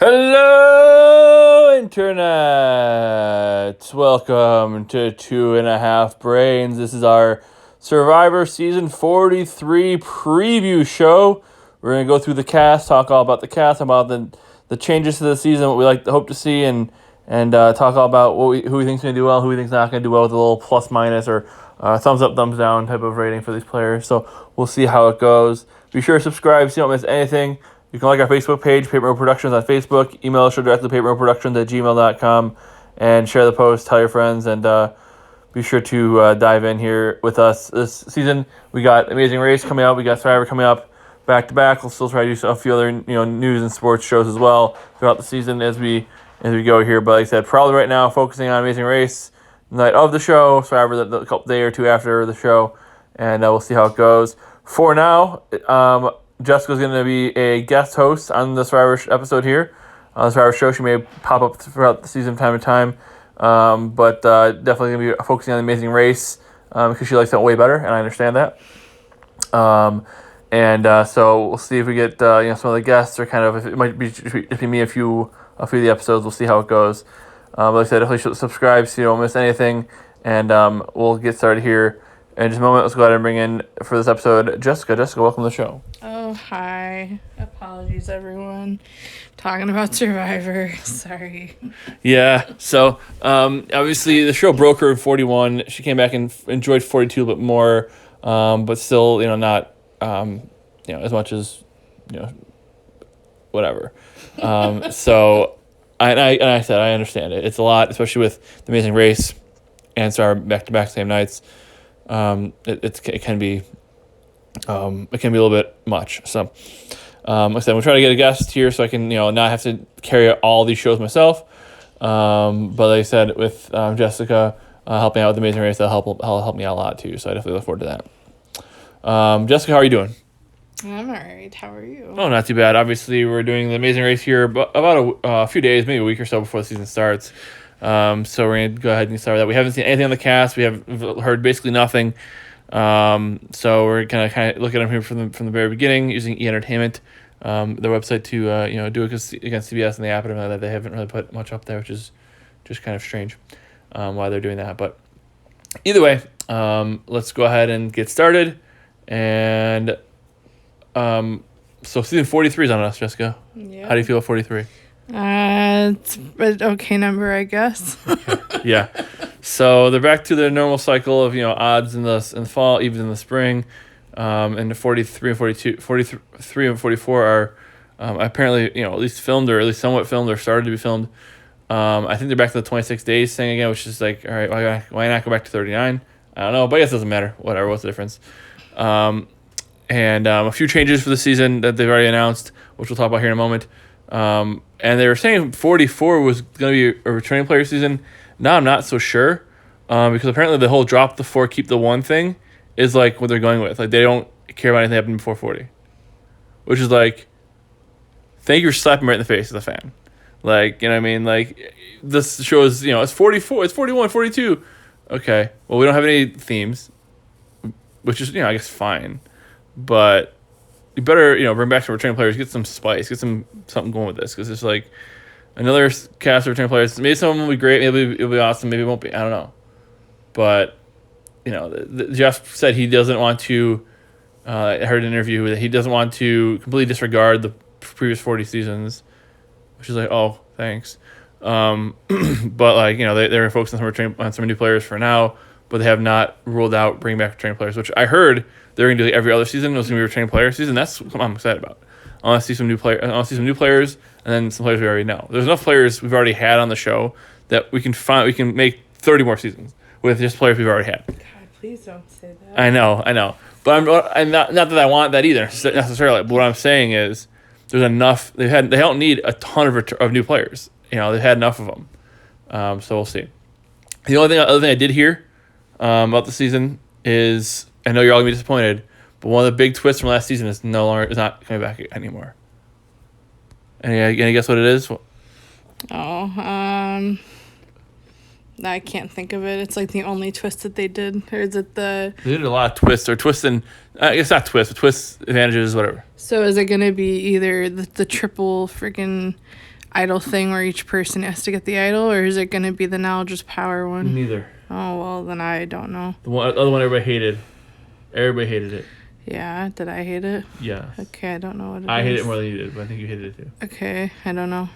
Hello, Internet! Welcome to 2.5 Brains. This is our Survivor Season 43 preview show. We're going to go through the cast, talk all about the cast, about the changes to the season, what we hope to see, and talk all about who we think's going to do well, who we think's not going to do well, with a little plus minus or thumbs up, thumbs down type of rating for these players. So we'll see how it goes. Be sure to subscribe so you don't miss anything. You can like our Facebook page, Paper Road Productions on Facebook. Email us directly to paperroadproductions@gmail.com and share the post, tell your friends, and be sure to dive in here with us this season. We got Amazing Race coming out. We got Survivor coming up back to back. We'll still try to do a few other news and sports shows as well throughout the season as we go here. But like I said, probably right now focusing on Amazing Race the night of the show, Survivor the couple day or two after the show, and we'll see how it goes. For now, Jessica's going to be a guest host on the Survivor episode here. On the Survivor show, she may pop up throughout the season from time to time, but definitely going to be focusing on the Amazing Race because she likes it way better, and I understand that. So we'll see if we get some of the guests, or kind of, if it might be just be me a few of the episodes. We'll see how it goes. Like I said, definitely subscribe so you don't miss anything, and we'll get started here in just a moment. Let's go ahead and bring in, for this episode, Jessica. Jessica, welcome to the show. Oh, hi. Apologies, everyone. Talking about Survivor. Sorry. Yeah, so obviously the show broke her in 41. She came back and enjoyed 42 a bit more, but still, not, as much as, whatever. So, I said, I understand it. It's a lot, especially with the Amazing Race and Survivor back-to-back same nights. It can be a little bit much. So, like I said, we'll try to get a guest here so I can, not have to carry all these shows myself. But like I said, with Jessica helping out with the Amazing Race, that'll help me out a lot too. So I definitely look forward to that. Jessica, how are you doing? I'm alright. How are you? Oh, not too bad. Obviously, we're doing the Amazing Race here about a few days, maybe a week or so before the season starts. So we're going to go ahead and start with that. We haven't seen anything on the cast. We have heard basically nothing. So we're going to kind of look at them here from the very beginning using E! Entertainment, their website, to do it against CBS and the app, and that they haven't really put much up there, which is just kind of strange why they're doing that. But either way, let's go ahead and get started. And so season 43 is on us, Jessica. Yeah. How do you feel about 43? It's an okay number, I guess. Yeah. So they're back to their normal cycle of, odds in the fall, even in the spring. And the 43 and 44 are apparently, at least filmed, or at least somewhat filmed, or started to be filmed. I think they're back to the 26 days thing again, which is like, all right, why not go back to 39? I don't know, but I guess it doesn't matter. Whatever, what's the difference? And a few changes for the season that they've already announced, which we'll talk about here in a moment. And they were saying 44 was going to be a returning player season. Now I'm not so sure, because apparently the whole drop the 4, keep the 1 thing is like what they're going with. Like, they don't care about anything happening before 40, which is like, thank you for slapping me right in the face as a fan. Like, you know what I mean? Like, this show is, it's 44, it's 41, 42. Okay, well, we don't have any themes, which is, I guess fine. But you better, bring back some returning players, get some spice, get something going with this, because it's like another cast of returning players. Maybe some of them will be great, maybe it'll be awesome, maybe it won't be. I don't know. But, Jeff said he doesn't want to, I heard an interview that he doesn't want to completely disregard the previous 40 seasons, which is like, oh, thanks. But like, they're focused on some new players for now, but they have not ruled out bringing back returning players, which I heard they're going to do every other season. It was going to be a returning player season. That's what I'm excited about. I want to see some new players, and then some players we already know. There's enough players we've already had on the show that we can make 30 more seasons with just players we've already had. God, please don't say that. I know. But I'm not that I want that either necessarily. But what I'm saying is there's enough. They don't need a ton of new players. They've had enough of them. So we'll see. The other thing I did hear about the season is, I know you're all gonna be disappointed, but one of the big twists from last season is not coming back anymore. Any guess what it is? I can't think of it. It's like the only twist that they did, or is it the? They did a lot of twists, or twists, and it's not twists, but twists, advantages, whatever. So is it gonna be either the triple freaking? idol thing where each person has to get the idol, or is it going to be the knowledge is power one? Neither. Oh, well, then I don't know. The other one everybody hated. Everybody hated it. Yeah, did I hate it? Yeah. Okay, I don't know what it is. I hated it more than you did, but I think you hated it too. Okay, I don't know.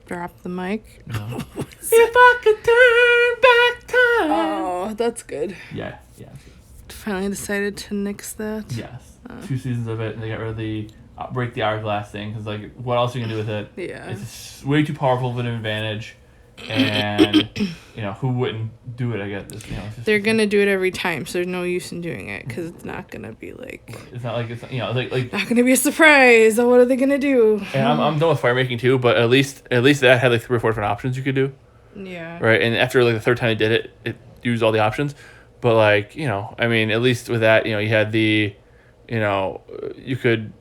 Drop the mic. No. If I could turn back time. Oh, that's good. Yeah. Finally decided to nix that. Yes. 2 seasons of it, and they got rid of the break the hourglass thing, because, like, what else are you going to do with it? Yeah. It's way too powerful of an advantage, and, who wouldn't do it, I guess. They're going to do it every time, so there's no use in doing it, because it's not going to be, like... It's not like it's, like... Not going to be a surprise. Oh, what are they going to do? And I'm done with fire making, too, but at least that had, like, 3 or 4 different options you could do. Yeah. Right, and after, like, the third time you did it, it used all the options. But, like, at least with that, you had the, you could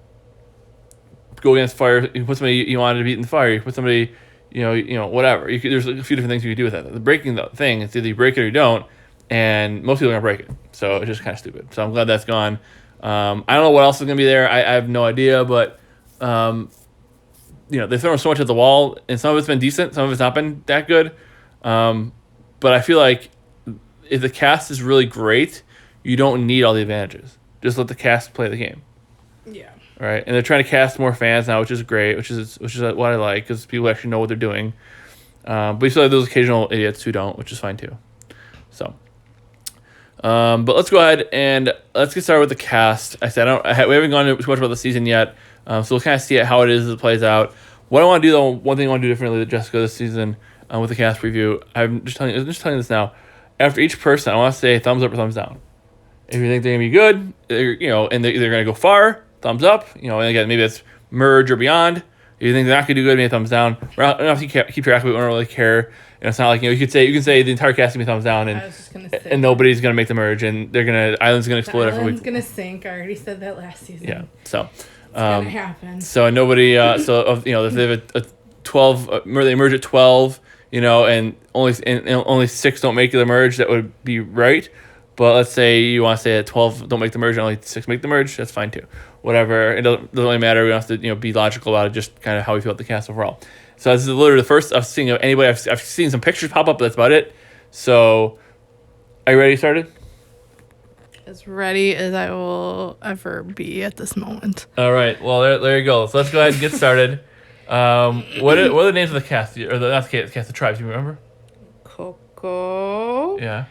go against fire. You can put somebody you wanted to beat in the fire. You can put somebody, whatever. There's a few different things you can do with that. The breaking the thing, it's either you break it or you don't, and most people are going to break it. So it's just kind of stupid. So I'm glad that's gone. I don't know what else is going to be there. I have no idea, but, they've thrown so much at the wall, and some of it's been decent. Some of it's not been that good. But I feel like if the cast is really great, you don't need all the advantages. Just let the cast play the game. Yeah. Right, and they're trying to cast more fans now, which is great, which is what I like, because people actually know what they're doing. But you still have those occasional idiots who don't, which is fine too. So, but let's go ahead and let's get started with the cast. I said we haven't gone too much about the season yet, so we'll kind of see how it is as it plays out. What I want to do though, one thing I want to do differently with Jessica this season with the cast preview, I'm just telling you this now. After each person, I want to say thumbs up or thumbs down. If you think they're gonna be good, and they're gonna go far, thumbs up. And again, maybe it's merge or beyond. If you think they're not gonna do good, maybe a thumbs down. We're not enough to keep track of it. We don't really care. It's not like you can say the entire cast can be thumbs down, and nobody's gonna make the merge, and island's gonna explode every week. Island's gonna sink. I already said that last season. Yeah, so it's gonna happen. So nobody. If they have a 12, they merge at 12. And only 6 don't make the merge, that would be right. But let's say you want to say at 12 don't make the merge and only 6 make the merge, that's fine too. Whatever, it doesn't really matter. We don't have to be logical about it, just kind of how we feel about the cast overall. So this is literally the first I've seen of anybody. I've seen some pictures pop up, but that's about it. So, are you ready to start it? As ready as I will ever be at this moment. All right, well there you go. So let's go ahead and get started. What are the names of the cast, or not the cast, the tribes? Do you remember? Coco. Yeah.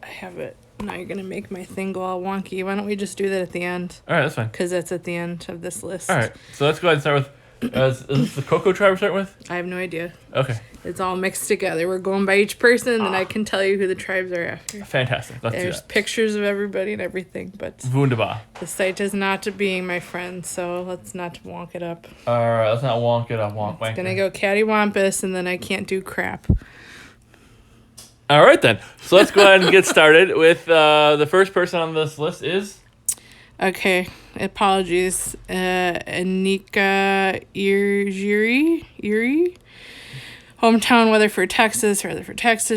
I have it. Now you're gonna make my thing go all wonky. Why don't we just do that at the end? All right, that's fine. Because that's at the end of this list. All right, so let's go ahead and start with. Is this the Coco tribe we're starting with? I have no idea. Okay. It's all mixed together. We're going by each person, and I can tell you who the tribes are after. Fantastic. Let's do There's that. pictures of everybody and everything, but Wunderbar. the site is not being my friend, so let's not wonk it up. All right, let's not wonk it up. Wonk. It's gonna go cattywampus, and then I can't do crap. All right then. So let's go ahead and get started with the first person on this list is. Okay, apologies. Anika Erie? Hometown Weatherford, Texas.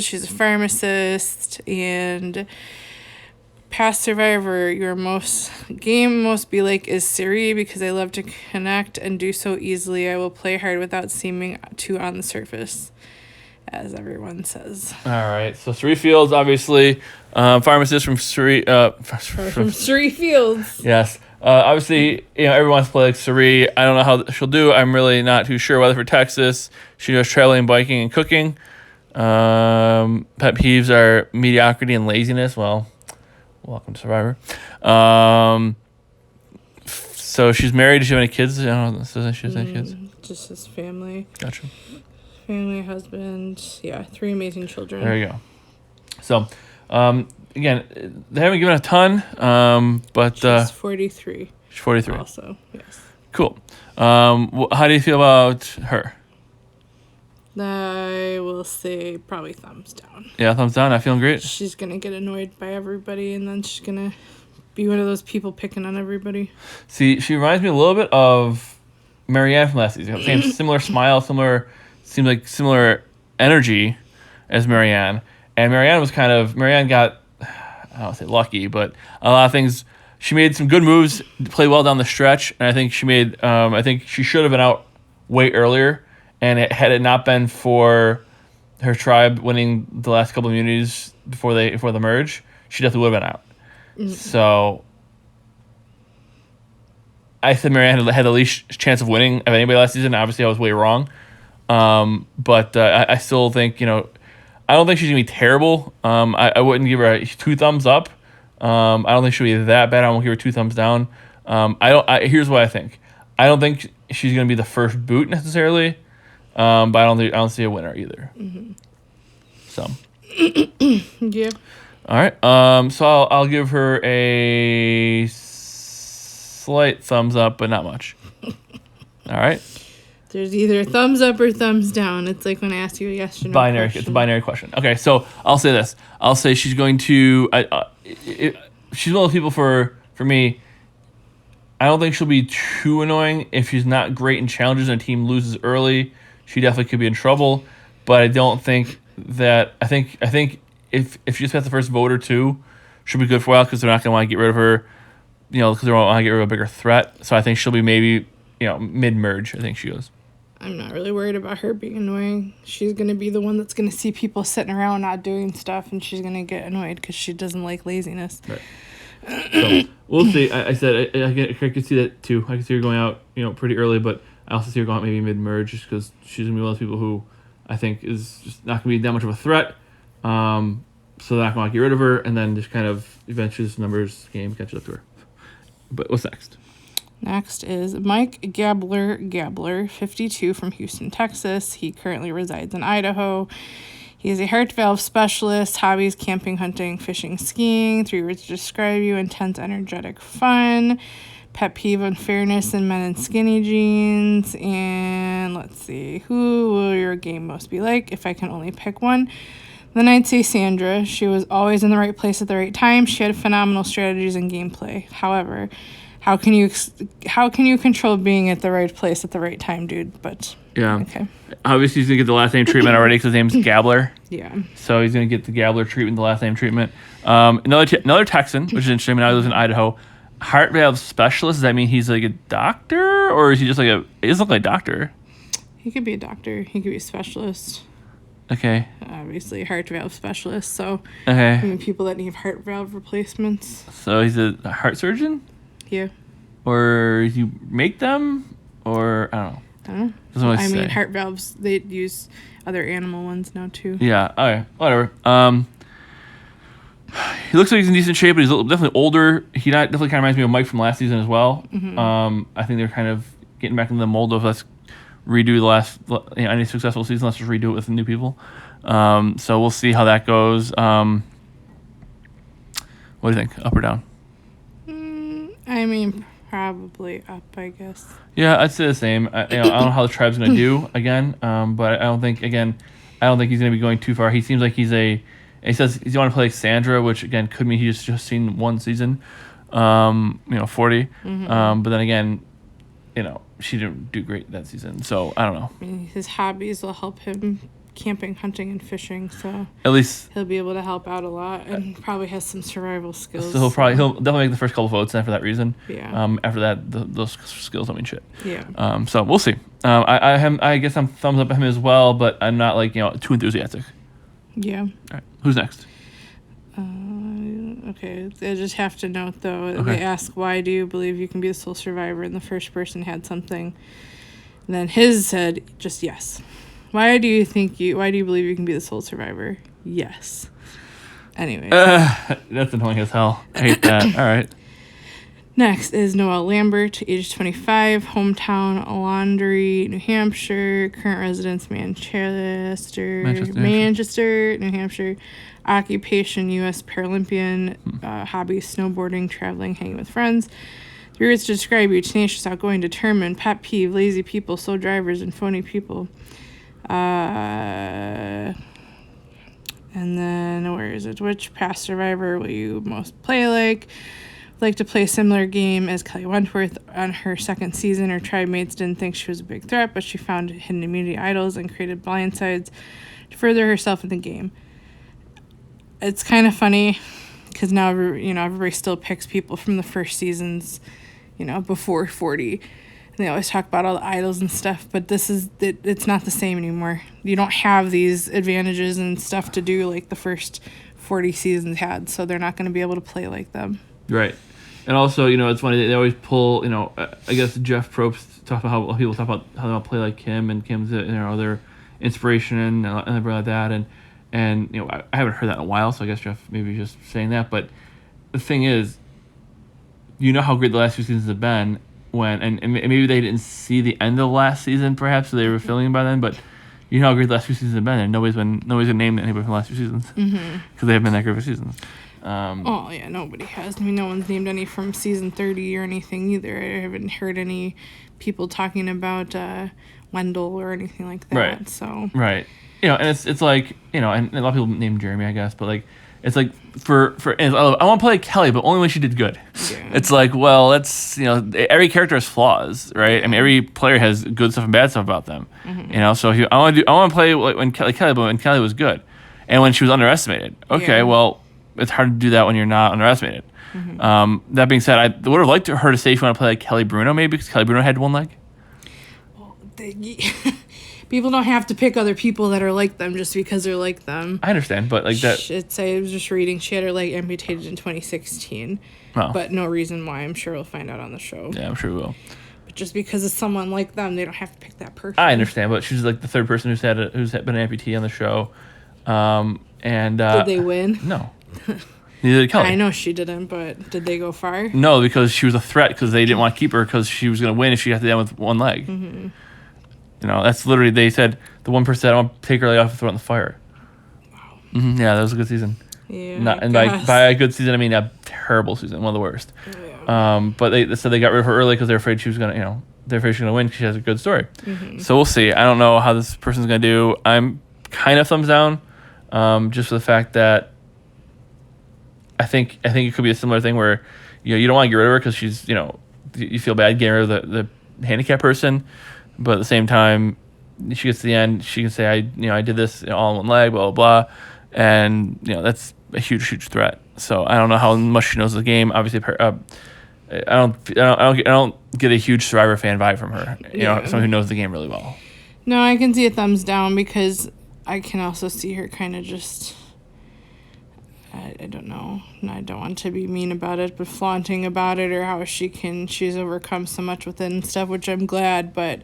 She's a pharmacist and past survivor. Your most be like is Siri because I love to connect and do so easily. I will play hard without seeming too on the surface, as everyone says. All right. So Suri Fields, obviously, pharmacist from Suri. From Suri Fields. Yes. Obviously, everyone's play like Suri. I don't know how she'll do. I'm really not too sure. Weatherford, Texas. She does traveling, biking, and cooking. Pet peeves are mediocrity and laziness. Well, welcome to Survivor. So she's married. Does she have any kids? I don't know. Does she have any kids? Just his family. Gotcha. Family, husband. Yeah, 3 amazing children. There you go. So, again, they haven't given a ton, but she's 43. She's 43. Also, yes. Cool. How do you feel about her? I will say probably thumbs down. Yeah, thumbs down. Not feeling great. She's gonna get annoyed by everybody, and then she's gonna be one of those people picking on everybody. See, she reminds me a little bit of Marianne from last season. Same, similar smile, seems like similar energy as Marianne. And Marianne got, I don't want to say lucky, but a lot of things she made some good moves, played well down the stretch, and I think she made. I think she should have been out way earlier, and had it not been for her tribe winning the last couple of immunities before the merge, she definitely would have been out. So I said Marianne had the least chance of winning of anybody last season. Obviously, I was way wrong. But I still think, I don't think she's going to be terrible. I wouldn't give her 2 thumbs up. I don't think she'll be that bad. I won't give her 2 thumbs down. Here's what I think. I don't think she's going to be the first boot necessarily. But I don't see a winner either. Mm-hmm. So. Yeah. All right. So I'll give her a slight thumbs up, but not much. All right. There's either thumbs up or thumbs down. It's like when I asked you a yes or no binary. question. It's a binary question. Okay, so I'll say this. I'll say she's going to. She's one of those people for me. I don't think she'll be too annoying if she's not great in challenges and a team loses early. She definitely could be in trouble, but I don't think that. I think if she just has the first vote or two, she'll be good for a while because they're not going to want to get rid of her. Because they want to get rid of a bigger threat. So I think she'll be maybe mid-merge. I think she goes. I'm not really worried about her being annoying. She's going to be the one that's going to see people sitting around not doing stuff, and she's going to get annoyed because she doesn't like laziness. Right. So we'll see. I said I could see that too. I could see her going out, pretty early, but I also see her going out maybe mid-merge just because she's going to be one of those people who I think is just not going to be that much of a threat. So they're not going to get rid of her, and then just kind of eventually this numbers game catches up to her. But what's next? Next is Mike Gabler, 52, from Houston, Texas. He currently resides in Idaho. He is a heart valve specialist, hobbies, camping, hunting, fishing, skiing. 3 words to describe you: intense, energetic, fun. Pet peeve: unfairness in men in skinny jeans. And let's see, who will your game most be like? If I can only pick one, then I'd say Sandra. She was always in the right place at the right time. She had phenomenal strategies and gameplay. However, how can you control being at the right place at the right time, dude? But yeah, okay. Obviously, he's gonna get the last name treatment already because his name's Gabler. Yeah. So he's gonna get the Gabler treatment, the last name treatment. Another Texan, which is interesting. Now he lives in Idaho. Heart valve specialist. Does that mean he's like a doctor, or is he just like a? He doesn't look like a doctor. He could be a doctor. He could be a specialist. Okay. Obviously, heart valve specialist. So, okay. People that need heart valve replacements. So he's a heart surgeon? Yeah. Or you make them? Or, I don't know. Doesn't want to say. Heart valves, they use other animal ones now, too. Yeah, okay. Whatever. He looks like he's in decent shape, but he's definitely older. He definitely kind of reminds me of Mike from last season as well. Mm-hmm. I think they're kind of getting back into the mold of let's redo the last any successful season. Let's just redo it with new people. So we'll see how that goes. What do you think? Up or down? Probably up, I guess. Yeah, I'd say the same. I don't know how the tribe's going to do again, but I don't think he's going to be going too far. He seems like he says he's want to play like Sandra, which again could mean he's just seen one season, 40. Mm-hmm. But then again, she didn't do great that season, so I don't know. His hobbies will help him: camping, hunting, and fishing. So at least he'll be able to help out a lot, and probably has some survival skills. So he'll definitely make the first couple votes, and for that reason, yeah. After that, those skills don't mean shit. Yeah. So we'll see. I guess I'm thumbs up at him as well, but I'm not too enthusiastic. Yeah. All right. Who's next? Okay. I just have to note though. Okay. They ask, why do you believe you can be the sole survivor? And the first person had something. And then his said just yes. Why do you believe you can be the sole survivor? Yes. Anyway. That's annoying as hell. I hate that. All right. Next is Noelle Lambert, age 25, hometown Laundry, New Hampshire, current residence Manchester, New Hampshire, occupation U.S. Paralympian, hobby snowboarding, traveling, hanging with friends. 3 words to describe you: tenacious, outgoing, determined. Pet peeve: lazy people, slow drivers, and phony people. And then, where is it? Which past survivor will you most play like? Like to play a similar game as Kelly Wentworth. On her second season, her tribe mates didn't think she was a big threat, but she found hidden immunity idols and created blindsides to further herself in the game. It's kind of funny because now everybody still picks people from the first seasons, before 40. And they always talk about all the idols and stuff, but it's not the same anymore. You don't have these advantages and stuff to do like the first 40 seasons had, so they're not going to be able to play like them. Right. And also, it's funny, they always pull, I guess Jeff Probst talk about how people talk about how they'll play like Kim, and Kim's, their inspiration and everything like that. And I haven't heard that in a while, so I guess Jeff maybe just saying that. But the thing is, how great the last few seasons have been and maybe they didn't see the end of the last season, perhaps, so they were filming by then, but how great the last few seasons have been, and nobody's been named anybody from the last few seasons because they haven't been that great of seasons. Oh yeah, nobody has. I mean, no one's named any from season 30 or anything either. I haven't heard any people talking about Wendell or anything like that. Right. So. Right. And it's like, and a lot of people name Jeremy, I guess, but like, it's like for I want to play Kelly, but only when she did good. Yeah. It's like, well, that's every character has flaws, right? I mean, every player has good stuff and bad stuff about them. So I want to play like when Kelly, but when Kelly was good, and when she was underestimated. Okay, well, it's hard to do that when you're not underestimated. That being said, I would have liked her to say if you want to play like Kelly Bruno, maybe, because Kelly Bruno had one leg. Well, people don't have to pick other people that are like them just because they're like them. I understand, but like that. I was just reading, she had her leg amputated in 2016. Oh. But no reason why. I'm sure we'll find out on the show. Yeah, I'm sure we will. But just because it's someone like them, they don't have to pick that person. I understand, but she's like the third person who's been an amputee on the show. Did they win? No. Neither did Kelly. I know she didn't, but did they go far? No, because she was a threat because they didn't want to keep her because she was going to win if she got to the end with one leg. That's literally, they said, the one person said, I want to take her leg off and throw it in the fire. Wow. Yeah, that was a good season. Yeah. By a good season, I mean a terrible season, one of the worst. Yeah. But they said they got rid of her early because they're afraid she was going to, they're afraid she's going to win because she has a good story. So we'll see. I don't know how this person's going to do. I'm kind of thumbs down, just for the fact that I think it could be a similar thing where you don't want to get rid of her because she's you feel bad getting rid of the handicapped person, but at the same time she gets to the end, she can say I did this all in one leg, blah blah blah, and that's a huge threat. So I don't know how much she knows of the game. Obviously, I don't get a huge Survivor fan vibe from her. Someone who knows the game really well. No, I can see a thumbs down because I can also see her kind of just. I don't know. I don't want to be mean about it, but flaunting about it or how she's overcome so much with it and stuff, which I'm glad, but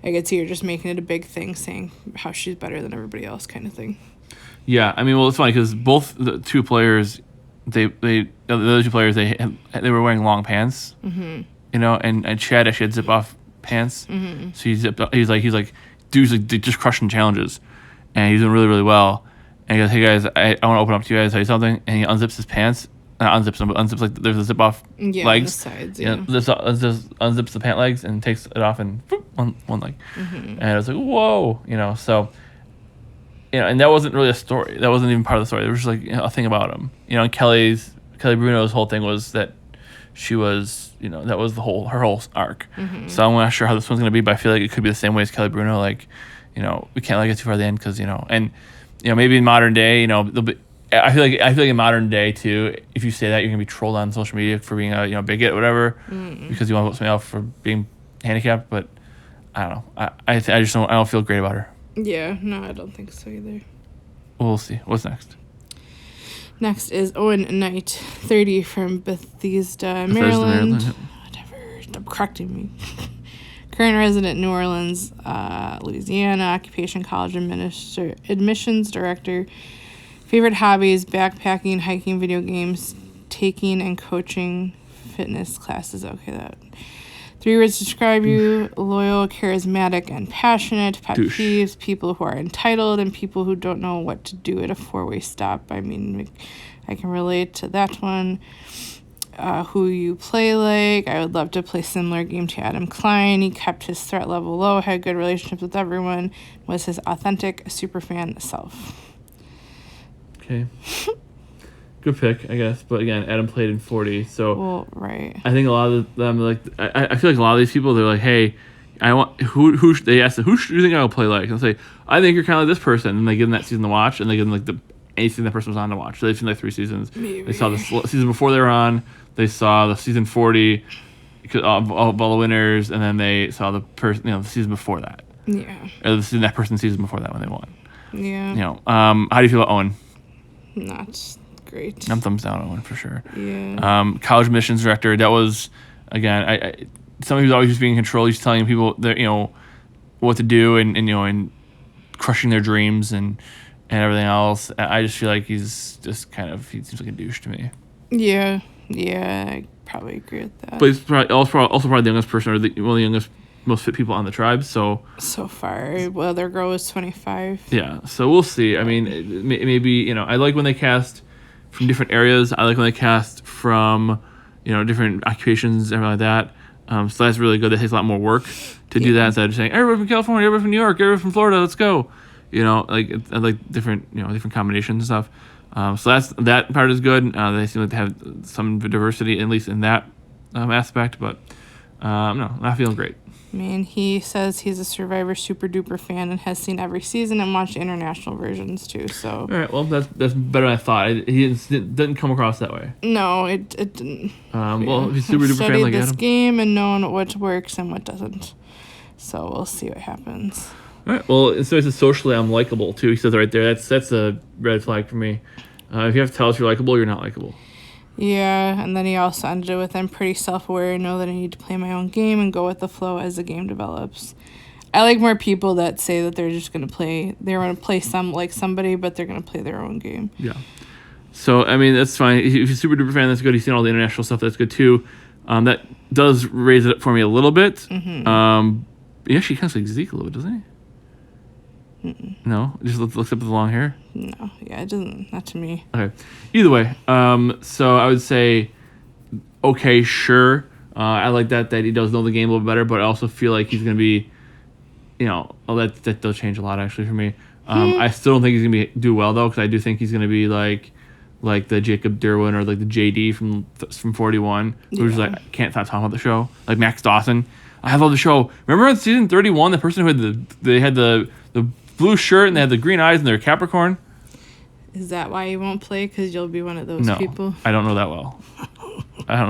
I could see her just making it a big thing, saying how she's better than everybody else kind of thing. Yeah, I mean, well, it's funny because both the two players, the other two players, they were wearing long pants, and Chad actually had zip off pants, so he's like dude's like just crushing challenges, and he's doing really really well. And he goes, hey guys, I want to open up to you guys, tell you something. And he unzips his pants. Not unzips them, but unzips like there's a zip off legs. On the sides, unzips the pant legs and takes it off and one leg. And I was like, whoa, so, and that wasn't really a story. That wasn't even part of the story. There was just like a thing about him. And Kelly Bruno's whole thing was that she was, that was her whole arc. So I'm not sure how this one's going to be, but I feel like it could be the same way as Kelly Bruno. Like, we can't let it get too far at the end because, and, maybe in modern day, I feel like in modern day too, if you say that, you're gonna be trolled on social media for being a bigot or whatever, because you want to put somebody out for being handicapped. But I don't know. I don't feel great about her. Yeah, no, I don't think so either. We'll see. What's next? Next is Owen Knight, 30, from Bethesda, Maryland. Whatever, stop correcting me. Current resident, New Orleans, Louisiana. Occupation, college admissions director. Favorite hobbies, backpacking, hiking, video games, taking and coaching fitness classes. Okay, that. 3 words to describe you: loyal, charismatic, and passionate. Pet peeves: people who are entitled and people who don't know what to do at a 4-way stop. I mean, I can relate to that one. Who you play like. I would love to play similar game to Adam Klein. He kept his threat level low, had good relationships with everyone, was his authentic superfan self. Okay. Good pick, I guess. But again, Adam played in 40, so well, right. I think a lot of them, like, I feel like a lot of these people, they're like, hey, I want they ask them, who do you think I will play like? And they say, I think you're kind of like this person, and they give them that season to watch, and they give them like the anything that person was on to watch. So they've seen like 3 seasons. Maybe. They saw the season before they were on. They saw the season 40 of all the winners, and then they saw the person, the season before that. Yeah. Or the season, that person's season before that when they won. Yeah. How do you feel about Owen? Not great. I'm thumbs down Owen for sure. Yeah. College admissions director. That was, again, somebody who's always just being in control. He's telling people that what to do and crushing their dreams and everything else. I just feel like he's just he seems like a douche to me. Yeah. Yeah. I probably agree with that. But he's probably the youngest person, or one of the youngest, most fit people on the tribe. So far, well, their girl is 25. yeah. So we'll see. I mean, maybe I like when they cast from different areas. I like when they cast from different occupations, everything like that. So that's really good. That takes a lot more work to do that instead of saying everybody from California, everybody from New York, everybody from Florida, let's go. I like different different combinations and stuff. So that part is good. They seem like they have some diversity, at least in that aspect. But no, not feeling great. Man, he says he's a Survivor super duper fan and has seen every season and watched international versions too. So all right, well that's better than I thought. He didn't come across that way. No, it didn't. Well, if he's super duper fan studied like this Adam. game and known what works and what doesn't. So we'll see what happens. All right. Well, so it's socially I'm likable too. He says it right there. That's a red flag for me. If you have to tell us you're likable, you're not likable. Yeah, and then he also ended it with, I'm pretty self-aware and know that I need to play my own game and go with the flow as the game develops. I like more people that say that they're just going to play, they're going to play somebody, but they're going to play their own game. Yeah. So, I mean, that's fine. If he's a super duper fan, that's good. He's seen all the international stuff. That's good too. That does raise it up for me a little bit. Mm-hmm. He actually kind of like Zeke a little bit, doesn't he? Mm-mm. No? Just looks up at the long hair? No. Yeah, it doesn't. Not to me. Okay. Either way, so I would say, okay, sure. I like that he does know the game a little better, but I also feel like he's going to be, that does change a lot actually for me. I still don't think he's going to do well though, because I do think he's going to be like the Jacob Derwin or like the JD from 41, who's like can't stop talking about the show, like Max Dawson. I love the show. Remember on season 31, the person who had the blue shirt and they had the green eyes and they're Capricorn? Is that why you won't play? Because you'll be one of those people? I don't know that well. I don't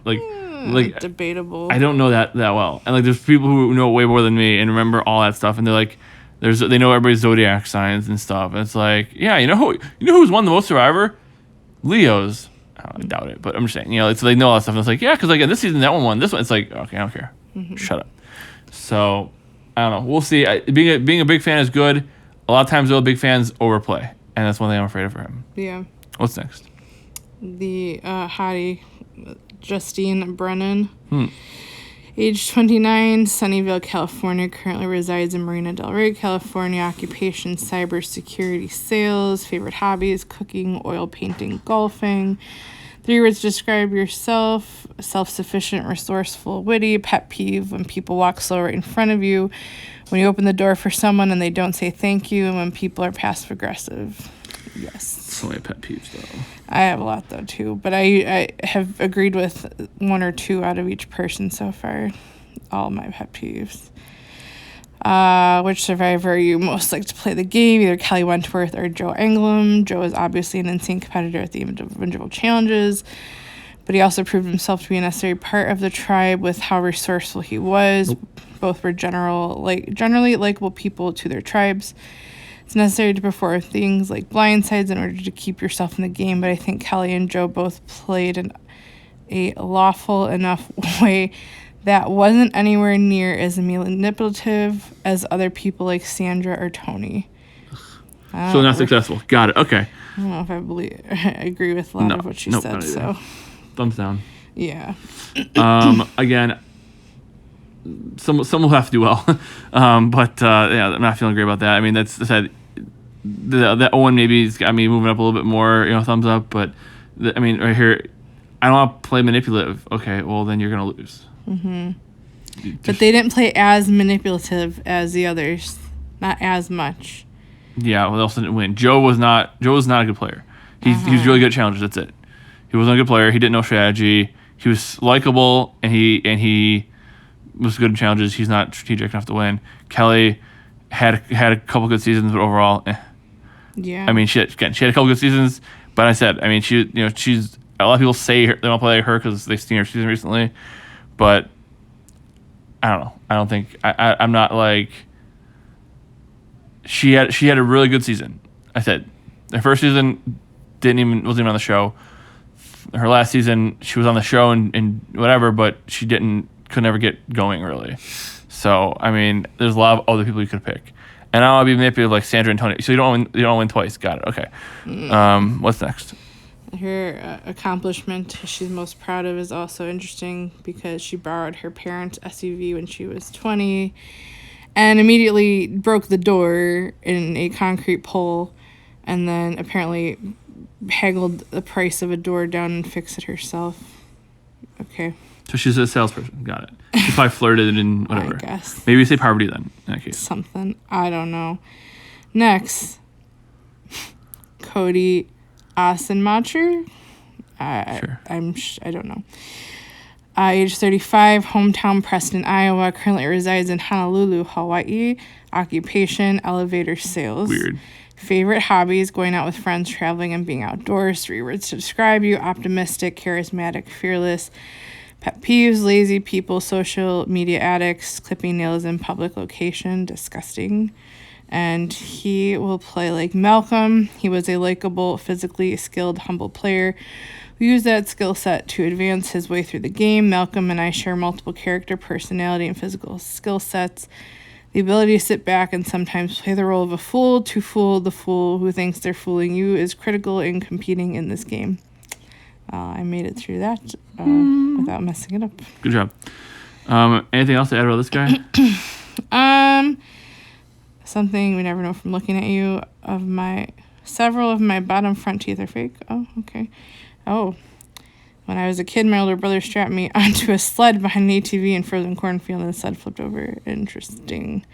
know. Debatable. I don't know that well. And like there's people who know way more than me and remember all that stuff, and they're like, they know everybody's zodiac signs and stuff. And it's like, yeah, who's won the most Survivor? Leos. I doubt it, but I'm just saying, so they know all that stuff. And it's like, yeah, because like in this season that one won. This one, it's like, okay, I don't care. Mm-hmm. Shut up. So I don't know. We'll see. Being a big fan is good. A lot of times, big fans overplay, and that's one thing I'm afraid of for him. Yeah. What's next? The hottie, Justine Brennan. Age 29, Sunnyvale, California. Currently resides in Marina Del Rey, California. Occupation, cybersecurity sales. Favorite hobbies, cooking, oil painting, golfing. 3 words to describe yourself: self-sufficient, resourceful, witty. Pet peeve: when people walk slow right in front of you, when you open the door for someone and they don't say thank you, and when people are passive-aggressive. Yes. So many pet peeves, though. I have a lot, though, too. But I have agreed with 1 or 2 out of each person so far. All my pet peeves. Which Survivor you most like to play the game? Either Kelly Wentworth or Joe Anglim. Joe is obviously an insane competitor at the individual challenges, but he also proved himself to be a necessary part of the tribe with how resourceful he was. Nope. Both were generally likable people to their tribes. It's necessary to perform things like blindsides in order to keep yourself in the game, but I think Kelly and Joe both played in a lawful enough way that wasn't anywhere near as manipulative as other people like Sandra or Tony. So not successful. Got it. Okay. I don't know if I agree with a lot of what she said. So, thumbs down. Yeah. Again, some will have to do well, but yeah, I'm not feeling great about that. I mean, that's said. That Owen maybe has got me moving up a little bit more. Thumbs up. But I mean, right here, I don't want to play manipulative. Okay, well then you're gonna lose. Mm-hmm. But they didn't play as manipulative as the others. Not as much. Yeah, well, they also didn't win. Joe was not a good player. He was really good at challenges. That's it. He wasn't a good player. He didn't know strategy. He was likable and he was good in challenges. He's not strategic enough to win. Kelly had a couple good seasons, but overall, Yeah. I mean, she had a couple good seasons, but I said, I mean, she's a lot of people say they don't play like her because they've seen her season recently, but I don't know. I don't think I'm not like she had a really good season. I said her first season wasn't even on the show. Her last season she was on the show and whatever, but she could never get going really. So I mean, there's a lot of other people you could pick, and I don't want to be manipulative like Sandra Antonio. So you don't win twice. Got it. Okay. What's next? Her accomplishment she's most proud of is also interesting because she borrowed her parents' SUV when she was 20 and immediately broke the door in a concrete pole and then apparently haggled the price of a door down and fixed it herself. Okay. So she's a salesperson. Got it. She probably flirted and whatever. I guess. Maybe you say poverty then, in that case. Something. I don't know. Next. Cody Asenmacher. Sure. I don't know. Age 35, hometown Preston, Iowa. Currently resides in Honolulu, Hawaii. Occupation, elevator sales. Weird. Favorite hobbies, going out with friends, traveling, and being outdoors. 3 words to describe you: optimistic, charismatic, fearless. Pet peeves, lazy people, social media addicts, clipping nails in public location, disgusting. And he will play like Malcolm. He was a likable, physically skilled, humble player who used that skill set to advance his way through the game. Malcolm and I share multiple character, personality, and physical skill sets. The ability to sit back and sometimes play the role of a fool, to fool the fool who thinks they're fooling you, is critical in competing in this game. I made it through that without messing it up. Good job. Anything else to add about this guy? Something we never know from looking at you. Several of my bottom front teeth are fake. Oh, okay. Oh. When I was a kid, my older brother strapped me onto a sled behind an ATV in frozen cornfield and the sled flipped over. Interesting.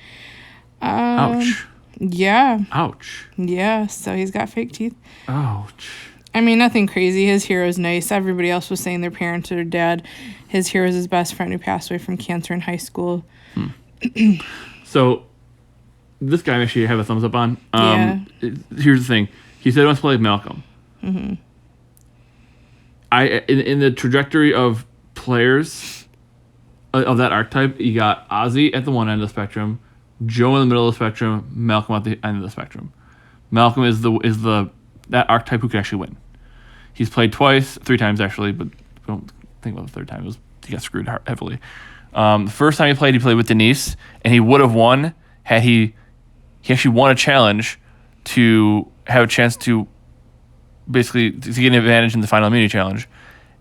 Ouch. Yeah. Ouch. Yeah, so he's got fake teeth. Ouch. I mean, nothing crazy. His hero's nice. Everybody else was saying their parents or their dad. His hero's his best friend who passed away from cancer in high school. So, this guy actually I have a thumbs up on. Yeah. Here's the thing. He said he wants to play like Malcolm. Mm-hmm. In the trajectory of players of that archetype, you got Ozzy at the one end of the spectrum, Joe in the middle of the spectrum, Malcolm at the end of the spectrum. Malcolm is that archetype who can actually win. He's played 3 times actually, but don't think about the third time. He got screwed heavily. The first time he played with Denise, and he would have won had he actually won a challenge to have a chance to basically to get an advantage in the final immunity challenge,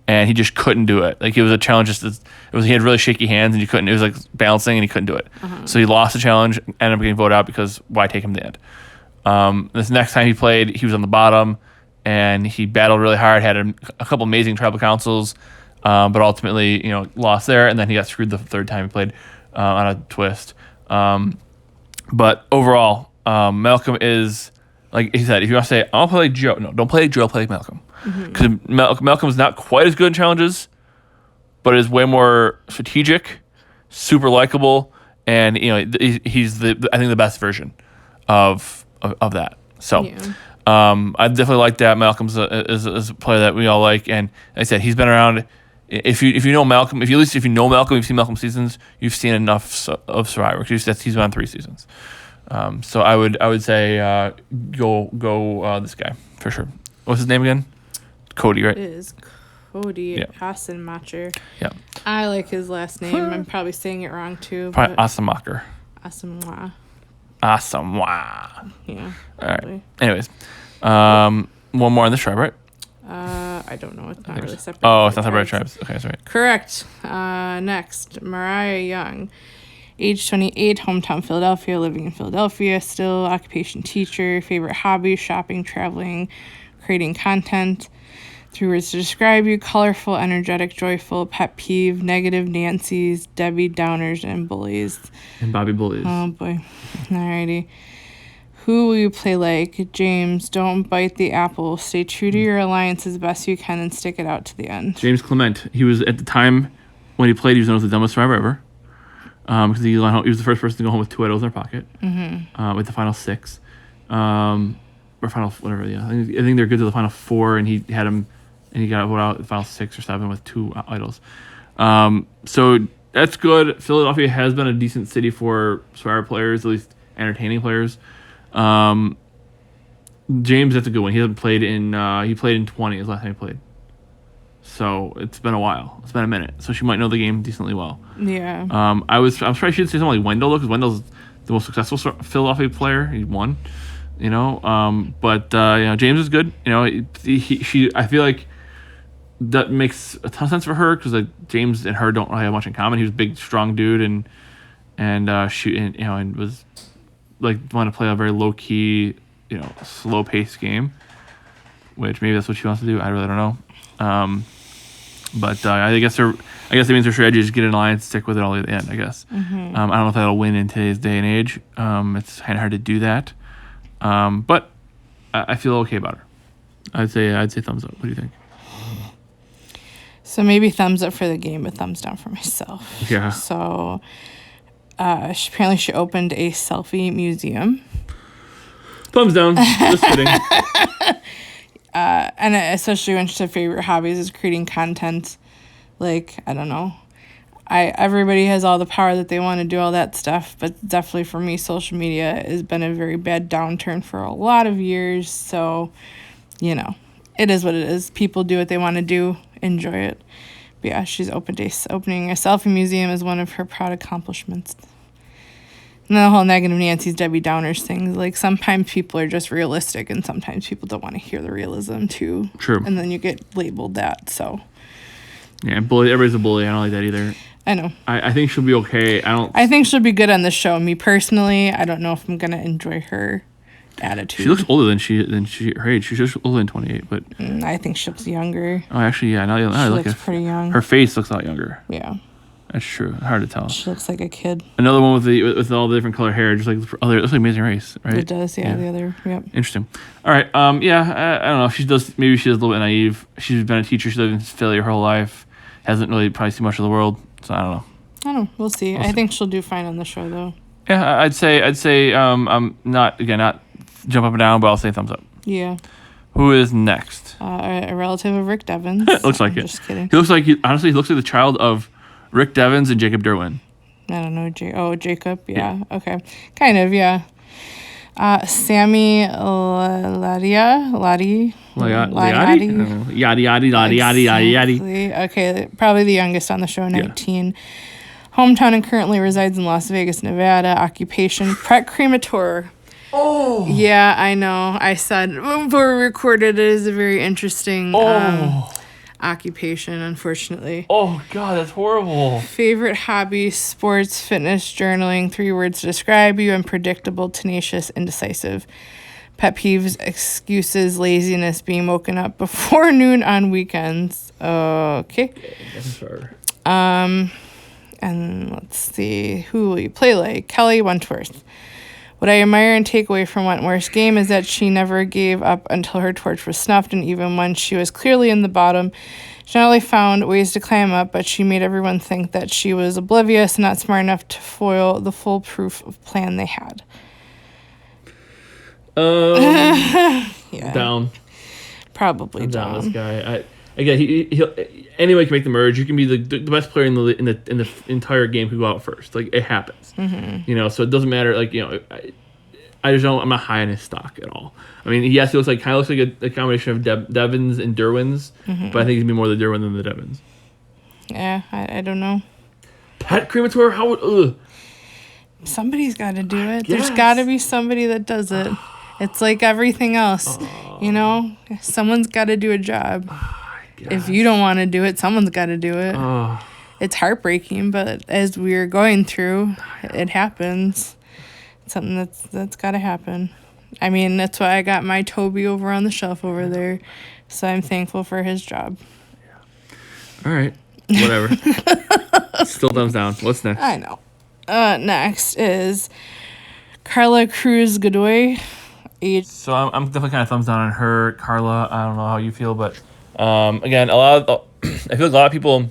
and he just couldn't do it. Like, it was a challenge he had really shaky hands and it was like balancing and he couldn't do it. So he lost the challenge, ended up getting voted out because why take him to the end. This next time he played, he was on the bottom and he battled really hard, had a couple amazing tribal councils, but ultimately, lost there, and then he got screwed the third time he played on a twist. But overall, Malcolm is, like he said, if you want to say, I'll play like Joe, no, don't play like Joe, play like Malcolm. Because Malcolm's not quite as good in challenges, but is way more strategic, super likable, and he's I think the best version of that. So I definitely like that. Malcolm's is a player that we all like, and like I said, he's been around. If you know Malcolm, if you know Malcolm, you've seen Malcolm seasons, you've seen enough of Survivor. He's been on 3 seasons. So I would say go this guy for sure. What's his name again? Cody, right? It is Cody Asenmacher. Yeah. I like his last name. I'm probably saying it wrong too. Probably Asenmacher. Asenwa. Asenwa. Yeah. All right. Anyways, one more on this tribe, right? I don't know. It's not really separate. Oh, it's not separate tribes. Okay, that's right. Correct. Next, Mariah Young. Age 28, hometown Philadelphia, living in Philadelphia still. Occupation teacher. Favorite hobby, shopping, traveling, creating content. 3 words to describe you: colorful, energetic, joyful. Pet peeve, negative Nancy's, Debbie Downers, and bullies. And Bobby Bullies. Oh, boy. Alrighty. Who will you play like? James, don't bite the apple. Stay true to your alliance as best you can and stick it out to the end. James Clement. He was, at the time when he played, he was known as the dumbest survivor ever. Because he was the first person to go home with 2 idols in their pocket. With the final 6. Or or final whatever. Yeah, I think they're good to the final 4, and he had him, and he got voted out the final 6 or 7 with 2 idols. So that's good. Philadelphia has been a decent city for Survivor players, at least entertaining players. James, that's a good one. He hasn't played in. He played in 20. His last time he played. So it's been a while. It's been a minute. So she might know the game decently well. Yeah. I'm surprised she didn't say something like Wendell though, because Wendell's the most successful Philadelphia player. He won. But James is good. She. I feel like that makes a ton of sense for her because like James and her don't really have much in common. He was a big, strong dude, and was like wanted to play a very low key, slow paced game, which maybe that's what she wants to do. I really don't know. But I guess that means her strategy is get in line and stick with it all the way to the end. I guess. Mm-hmm. I don't know if that'll win in today's day and age. It's kind of hard to do that. But I feel okay about her. I'd say thumbs up. What do you think? So maybe thumbs up for the game, but thumbs down for myself. Yeah. So she opened a selfie museum. Thumbs down. Just kidding. And especially when her favorite hobbies is creating content. Like, I don't know. Everybody has all the power that they want to do all that stuff, but definitely for me, social media has been a very bad downturn for a lot of years. So, it is what it is. People do what they want to do. Enjoy it. But yeah, she's opening a selfie museum is one of her proud accomplishments. And the whole negative Nancy's Debbie Downers thing. Like, sometimes people are just realistic, and sometimes people don't want to hear the realism, too. True. And then you get labeled that, so. Yeah, bully. Everybody's a bully. I don't like that either. I know. I think she'll be okay. I think she'll be good on the show. Me, personally, I don't know if I'm going to enjoy her attitude. She looks older than her age. She's just older than 28, but. I think she looks younger. Oh, actually, yeah. Now I she look looks pretty young. Her face looks a lot younger. Yeah. That's true. Hard to tell. She looks like a kid. Another one with all the different color hair, just like other. That's like Amazing Race, right? It does, yeah. The other, yep. Interesting. All right. I don't know. Maybe she's a little bit naive. She's been a teacher. She lived in Philly her whole life. Hasn't really probably seen much of the world. So I don't know. We'll see. I think she'll do fine on the show, though. Yeah, I'd say. I'm not jump up and down, but I'll say thumbs up. Yeah. Who is next? A relative of Rick Devens. Looks like it. Just kidding. He looks like he looks like the child of Rick Devens and Jacob Derwin. I don't know. Jacob. Yeah. Okay. Kind of. Yeah. Sammy Lottie. Yadi. Okay, probably the youngest on the show, 19. Yeah. Hometown and currently resides in Las Vegas, Nevada. Occupation, pet cremator. Oh. Yeah, I know. I said before we recorded, it is a very interesting occupation, unfortunately. Oh, God, that's horrible. Favorite hobby, sports, fitness, journaling. 3 words to describe you: unpredictable, tenacious, indecisive. Pet peeves, excuses, laziness, being woken up before noon on weekends. Okay. And let's see, who will you play like? Kelly Wentworth. What I admire and take away from Wentworth's game is that she never gave up until her torch was snuffed, and even when she was clearly in the bottom, she not only found ways to climb up, but she made everyone think that she was oblivious and not smart enough to foil the foolproof plan they had. Yeah. Down. Probably down. This guy. He'll anybody can make the merge. You can be the best player in the entire game who go out first. Like, it happens. Mm-hmm. So it doesn't matter. Like, I just don't. I'm not high on his stock at all. I mean, yes, he kind of looks like a combination of Devins and Derwins, but I think he's be more the Derwin than the Devins. Yeah, I don't know. Pet cremator? How would? Somebody's got to do it. There's got to be somebody that does it. It's like everything else, Someone's got to do a job. If you don't want to do it, someone's got to do it. It's heartbreaking, but as we're going through, it happens. It's something that's got to happen. I mean, that's why I got my Toby over on the shelf over there, so I'm thankful for his job. All right, whatever. Still thumbs down. What's next? I know. Next is Carla Cruz Godoy. So I'm definitely kind of thumbs down on her. Carla, I don't know how you feel, but again, I feel like a lot of people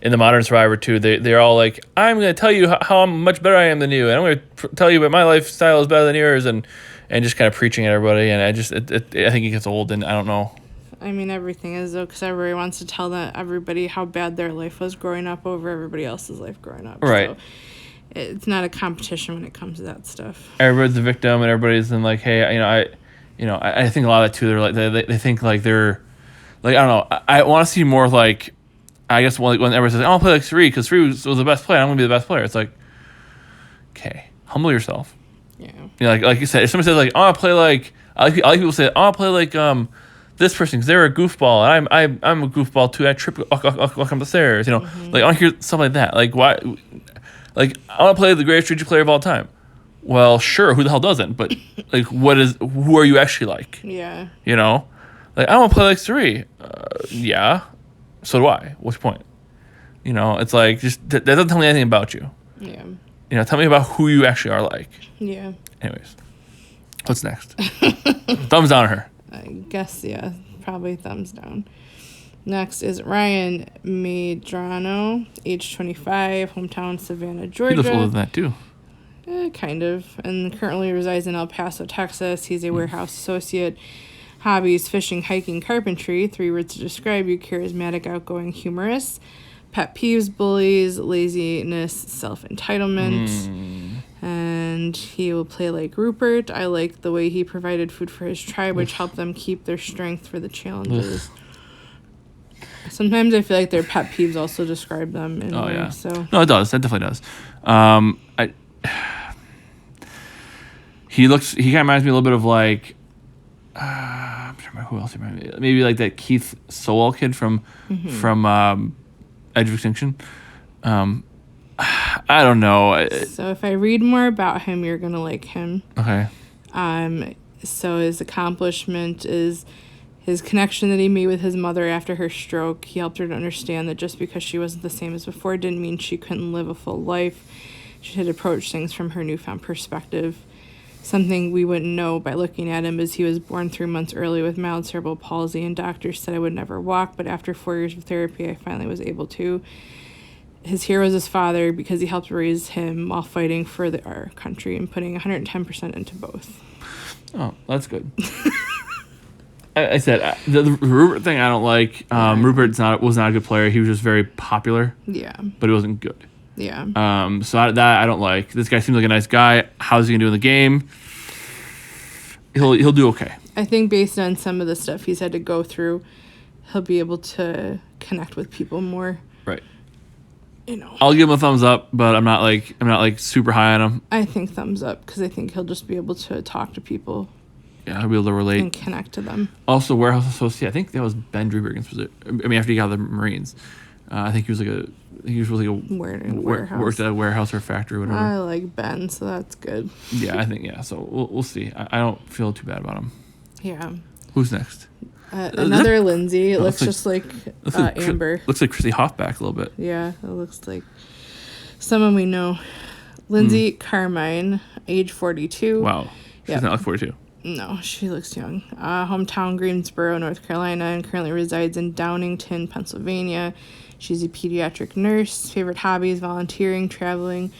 in the modern Survivor too, they're all like, I'm going to tell you how much better I am than you, and I'm going to tell you that my lifestyle is better than yours, and and just kind of preaching at everybody. And I think it gets old, and I don't know. I mean, everything is, though, because everybody wants to tell everybody how bad their life was growing up over everybody else's life growing up. Right. So it's not a competition when it comes to that stuff. Everybody's a victim, and everybody's in like, hey, I think a lot of that too. They're like they think like they're like, I don't know. I want to see more like, I guess when everybody says I want to play like 3 because 3 was the best player, I'm gonna be the best player. It's like, okay, humble yourself. Yeah. You know, like you said, if somebody says like I want to play like, I like people say I want to play like this person because they're a goofball and I'm a goofball too. I trip walk up the stairs. You know, like I want to hear something like that. Like why? Like I want to play the greatest strategy player of all time. Well, sure, who the hell doesn't? But like, who are you actually like? Yeah. You know, like I want to play like 3. Yeah, so do I. What's your point? You know, it's like just that doesn't tell me anything about you. Yeah. You know, tell me about who you actually are like. Yeah. Anyways, what's next? Thumbs down on her. I guess, yeah, probably thumbs down. Next is Ryan Medrano, age 25, hometown Savannah, Georgia. He looks older than that too. Kind of. And currently resides in El Paso, Texas. He's a warehouse associate. Hobbies, fishing, hiking, carpentry. 3 words to describe you: charismatic, outgoing, humorous. Pet peeves: bullies, laziness, self-entitlement. And he will play like Rupert. I like the way he provided food for his tribe, which helped them keep their strength for the challenges. Sometimes I feel like their pet peeves also describe them in a way. Yeah. So No, it does. That definitely does. He kind of reminds me a little bit of like, I'm trying to remember who else he reminds me. Maybe like that Keith Sowell kid from Edge of Extinction. I don't know. So if I read more about him, you're gonna like him. Okay. So his accomplishment is his connection that he made with his mother after her stroke. He helped her to understand that just because she wasn't the same as before didn't mean she couldn't live a full life. She had approached things from her newfound perspective. Something we wouldn't know by looking at him is he was born 3 months early with mild cerebral palsy, and doctors said I would never walk, but after 4 years of therapy, I finally was able to. His hero was his father because he helped raise him while fighting for our country and putting 110% into both. Oh, that's good. I said the Rupert thing I don't like. Rupert was not a good player. He was just very popular. Yeah. But he wasn't good. Yeah. So that I don't like. This guy seems like a nice guy. How's he gonna do in the game? He'll do okay. I think based on some of the stuff he's had to go through, he'll be able to connect with people more. Right. You know. I'll give him a thumbs up, but I'm not like super high on him. I think thumbs up because I think he'll just be able to talk to people. Yeah, he'll be able to relate and connect to them. Also, warehouse associate. I think that was Ben Driebergen's position. I mean, after he got out of the Marines, I think he was really a warehouse. Worked at a warehouse or a factory or whatever. I like Ben, so that's good. Yeah, I think So we'll see. I don't feel too bad about him. Yeah. Who's next? Another Lindsay. It looks just like Amber. Looks like Chrissy Hoffback a little bit. Yeah, it looks like someone we know. Lindsay Carmine, age 42. Wow. She's not like 42. No, she looks young. Hometown Greensboro, North Carolina, and currently resides in Downingtown, Pennsylvania. She's a pediatric nurse. Favorite hobbies: volunteering, traveling,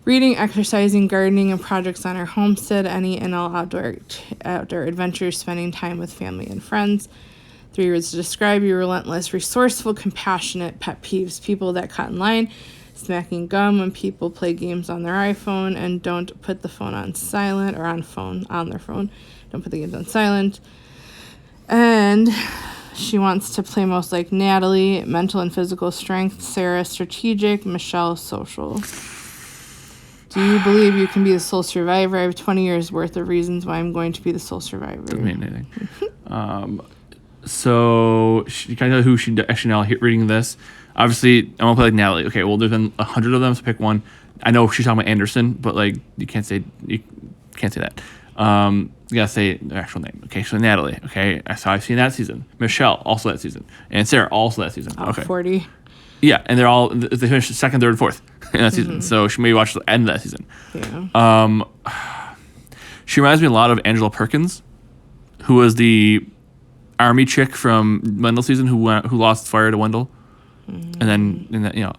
reading, exercising, gardening, and projects on her homestead. Any and all outdoor adventures, spending time with family and friends. 3 words to describe you: relentless, resourceful, compassionate. Pet peeves: people that cut in line, smacking gum when people play games on their iPhone, and don't put the phone on silent or on their phone. Don't put the games on silent. And she wants to play most like Natalie, mental and physical strength; Sarah, strategic; Michelle, social. Do you believe you can be the sole survivor? I have 20 years worth of reasons why I'm going to be the sole survivor. Doesn't mean anything. So can I tell you who she actually now reading this? Obviously, I want to play like Natalie. Okay, well, there's been 100 of them, so pick one. I know she's talking about Anderson, but like you can't say that. You gotta say their actual name. Okay, so Natalie. Okay, so I've seen that season. Michelle also that season, and Sarah also that season. Okay, 40. Yeah, and they finished second, third, fourth in that season. So she maybe watched the end of that season. Yeah. She reminds me a lot of Angela Perkins, who was the army chick from Wendell season who lost fire to Wendell. And then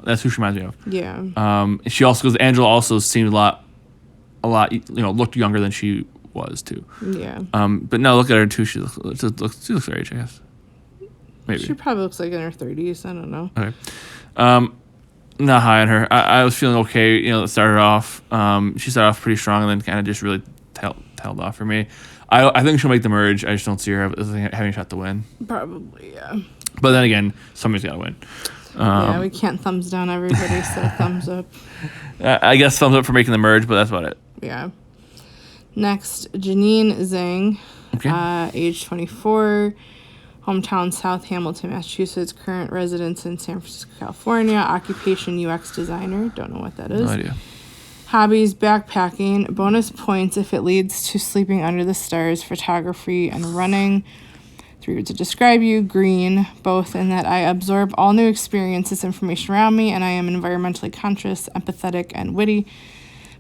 that's who she reminds me of. Yeah. She also, because Angela also seemed a lot, looked younger than she was too. Yeah. But no, look at her too. She looks her age, I guess. Maybe. She probably looks like in her 30s. I don't know. Okay. Not high on her. I was feeling okay. It started off. She started off pretty strong and then kind of just really tailed off for me. I think she'll make the merge. I just don't see her having a shot to win. Probably, yeah. But then again, somebody's got to win. Yeah, we can't thumbs down everybody, so thumbs up. I guess thumbs up for making the merge, but that's about it. Yeah. Next, Janine Zhang, Okay. age 24, hometown South Hamilton, Massachusetts, current residence in San Francisco, California, occupation UX designer, don't know what that is. No idea. Hobbies, backpacking, bonus points if it leads to sleeping under the stars, photography, and running. 3 words to describe you, green, both in that I absorb all new experiences, information around me, and I am environmentally conscious, empathetic, and witty.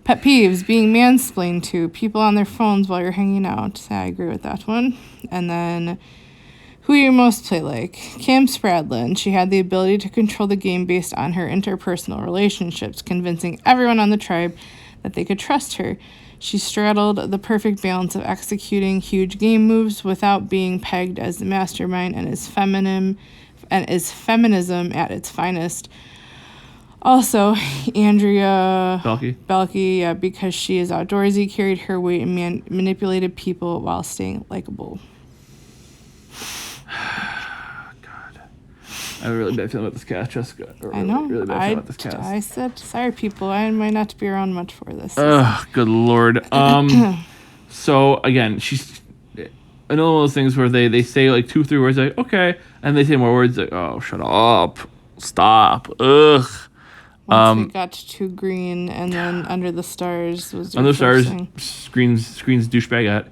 Pet peeves, being mansplained to, people on their phones while you're hanging out. I agree with that one. And then, who you most play like? Kim Spradlin. She had the ability to control the game based on her interpersonal relationships, convincing everyone on the tribe that they could trust her. She straddled the perfect balance of executing huge game moves without being pegged as the mastermind and is feminism at its finest. Also, Andrea Belke, yeah, because she is outdoorsy, carried her weight and manipulated people while staying likable. God, I have a really bad feeling about this cast, Jessica. I know. Really bad feeling about this cast. I said, sorry, people. I might not be around much for this. Ugh, good lord. So again, she's another one of those things where they say like 2-3 words, like okay, and they say more words, like oh, shut up, stop, ugh. Once we got to green, and then under the stars was Under the stars, thing. screens douchebag at.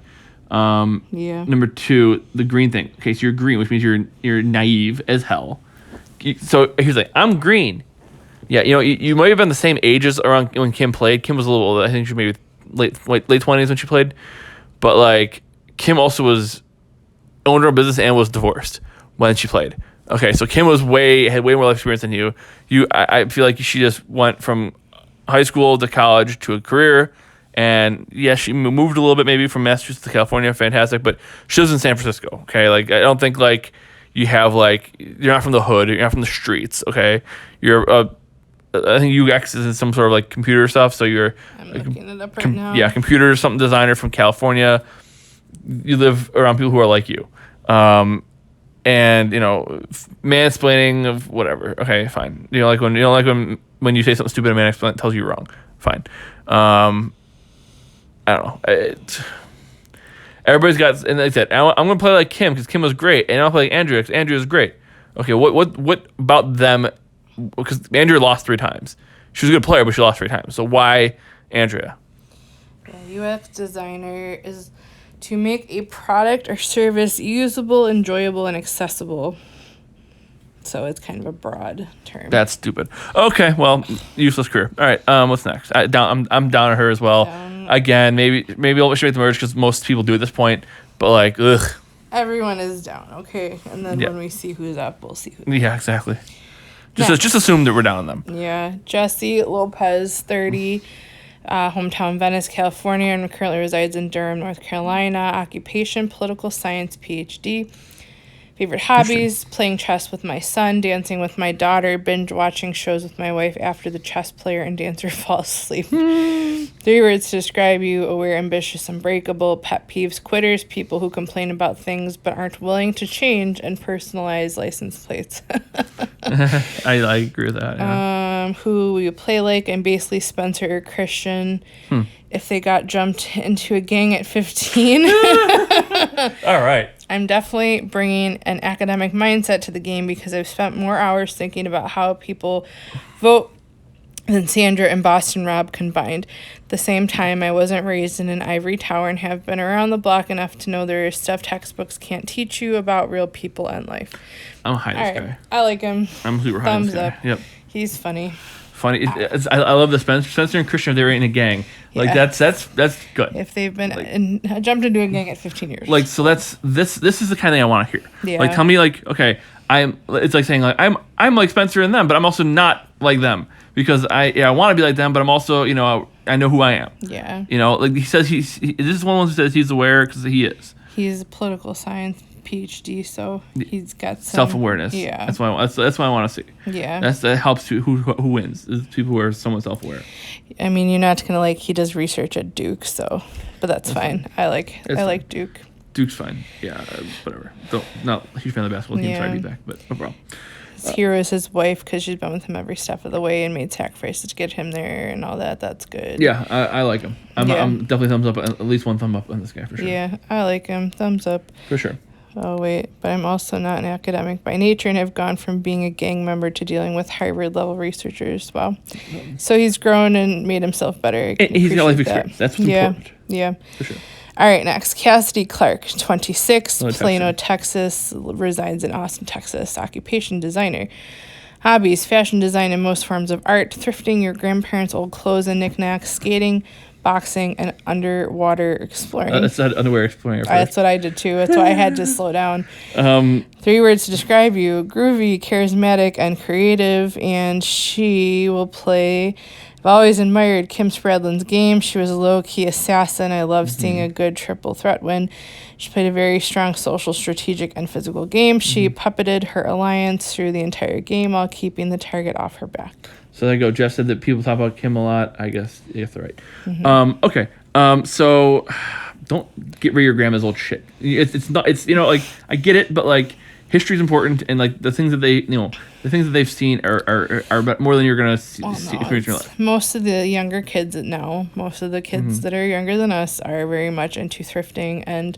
Yeah. Number 2, the green thing. Okay, so you're green, which means you're naive as hell. So here's like, I'm green. Yeah, you might have been the same age as around when Kim played. Kim was a little older. I think she maybe late 20s when she played. But like, Kim also was owned her own business and was divorced when she played. Okay, so Kim had way more life experience than you. I feel like she just went from high school to college to a career. And yeah, she moved a little bit maybe from Massachusetts to California, fantastic, but she lives in San Francisco, okay? Like, I don't think, like, you have, like, you're not from the hood, you're not from the streets, okay? I think UX is some sort of, like, computer stuff, so you're... I'm looking it up right now. Yeah, computer something designer from California. You live around people who are like you. And, mansplaining of whatever. Okay, fine. You don't like when you say something stupid and a man tells you you're wrong. Fine. I don't know. Everybody's got, and like I said, I'm gonna play like Kim because Kim was great, and I'll play like Andrea because Andrea's great. Okay, what about them? Because Andrea lost 3 times. She was a good player, but she lost 3 times. So why Andrea? Yeah, UX designer is to make a product or service usable, enjoyable, and accessible. So it's kind of a broad term. That's stupid. Okay, well, useless career. All right, what's next? I'm down on her as well. Again, maybe we should make the merge because most people do at this point. But like, ugh. Everyone is down, okay? And then when we see who's up, we'll see who. Yeah, exactly. Just assume that we're down on them. Yeah, Jesse Lopez, 30, hometown Venice, California, and currently resides in Durham, North Carolina. Occupation, political science, PhD. Favorite hobbies, playing chess with my son, dancing with my daughter, binge watching shows with my wife after the chess player and dancer fall asleep. 3 words to describe you: aware, ambitious, unbreakable. Pet peeves, quitters, people who complain about things but aren't willing to change, and personalized license plates. I agree with that. Yeah. Who will you play like? I'm basically Spencer or Christian. If they got jumped into a gang at 15. All right. I'm definitely bringing an academic mindset to the game because I've spent more hours thinking about how people vote than Sandra and Boston Rob combined. At the same time, I wasn't raised in an ivory tower and have been around the block enough to know there is stuff textbooks can't teach you about real people and life. I'm high this guy. I like him. I'm super high Thumbs this guy. up. Yep. He's funny. Funny. I love the Spencer and Christian. They were in a gang. Like that's good. If they've been jumped into a gang at 15 years. Like so this is the kind of thing I want to hear. Yeah. Like tell me like okay it's like saying like I'm like Spencer and them, but I'm also not like them because I want to be like them, but I'm also I know who I am. Yeah. You know, like he says this is one of those who says he's aware because he is. He's a political science PhD, so he's got some Self-awareness. Yeah. That's what I want to see. Yeah. That helps who wins. Is people who are somewhat self-aware. I mean, you're not gonna like. He does research at Duke, so, but that's fine. I like Duke. Duke's fine. Yeah, whatever. Not a huge fan of the basketball team. Sorry to be back, but no problem. His hero is his wife because she's been with him every step of the way and made sacrifices to get him there and all that. That's good. Yeah, I like him. I'm definitely thumbs up. At least one thumb up on this guy for sure. Yeah, I like him. Thumbs up. For sure. Oh, wait, but I'm also not an academic by nature and have gone from being a gang member to dealing with Harvard-level researchers. Wow. So he's grown and made himself better. He's got life experience. That's what's important. Yeah. For sure. All right, next. Cassidy Clark, 26, Oh, Plano, Texas, resides in Austin, Texas. Occupation, designer. Hobbies, fashion design and most forms of art, thrifting your grandparents' old clothes and knickknacks, skating, boxing, and underwater exploring. That's not underwear exploring. That's what I did too. That's why I had to slow down. 3 words to describe you: groovy, charismatic, and creative. And she will play. I've always admired Kim Spradlin's game. She was a low-key assassin. I love seeing a good triple threat win. She played a very strong social, strategic, and physical game. She puppeted her alliance through the entire game while keeping the target off her back. So there you go. Jeff said that people talk about Kim a lot. I guess you have to right. Okay. So don't get rid of your grandma's old shit. It's not. It's like I get it, but like history is important, and like the things that they've seen are more than you're gonna see experience in your life. Most of the younger kids now, most of the kids that are younger than us are very much into thrifting and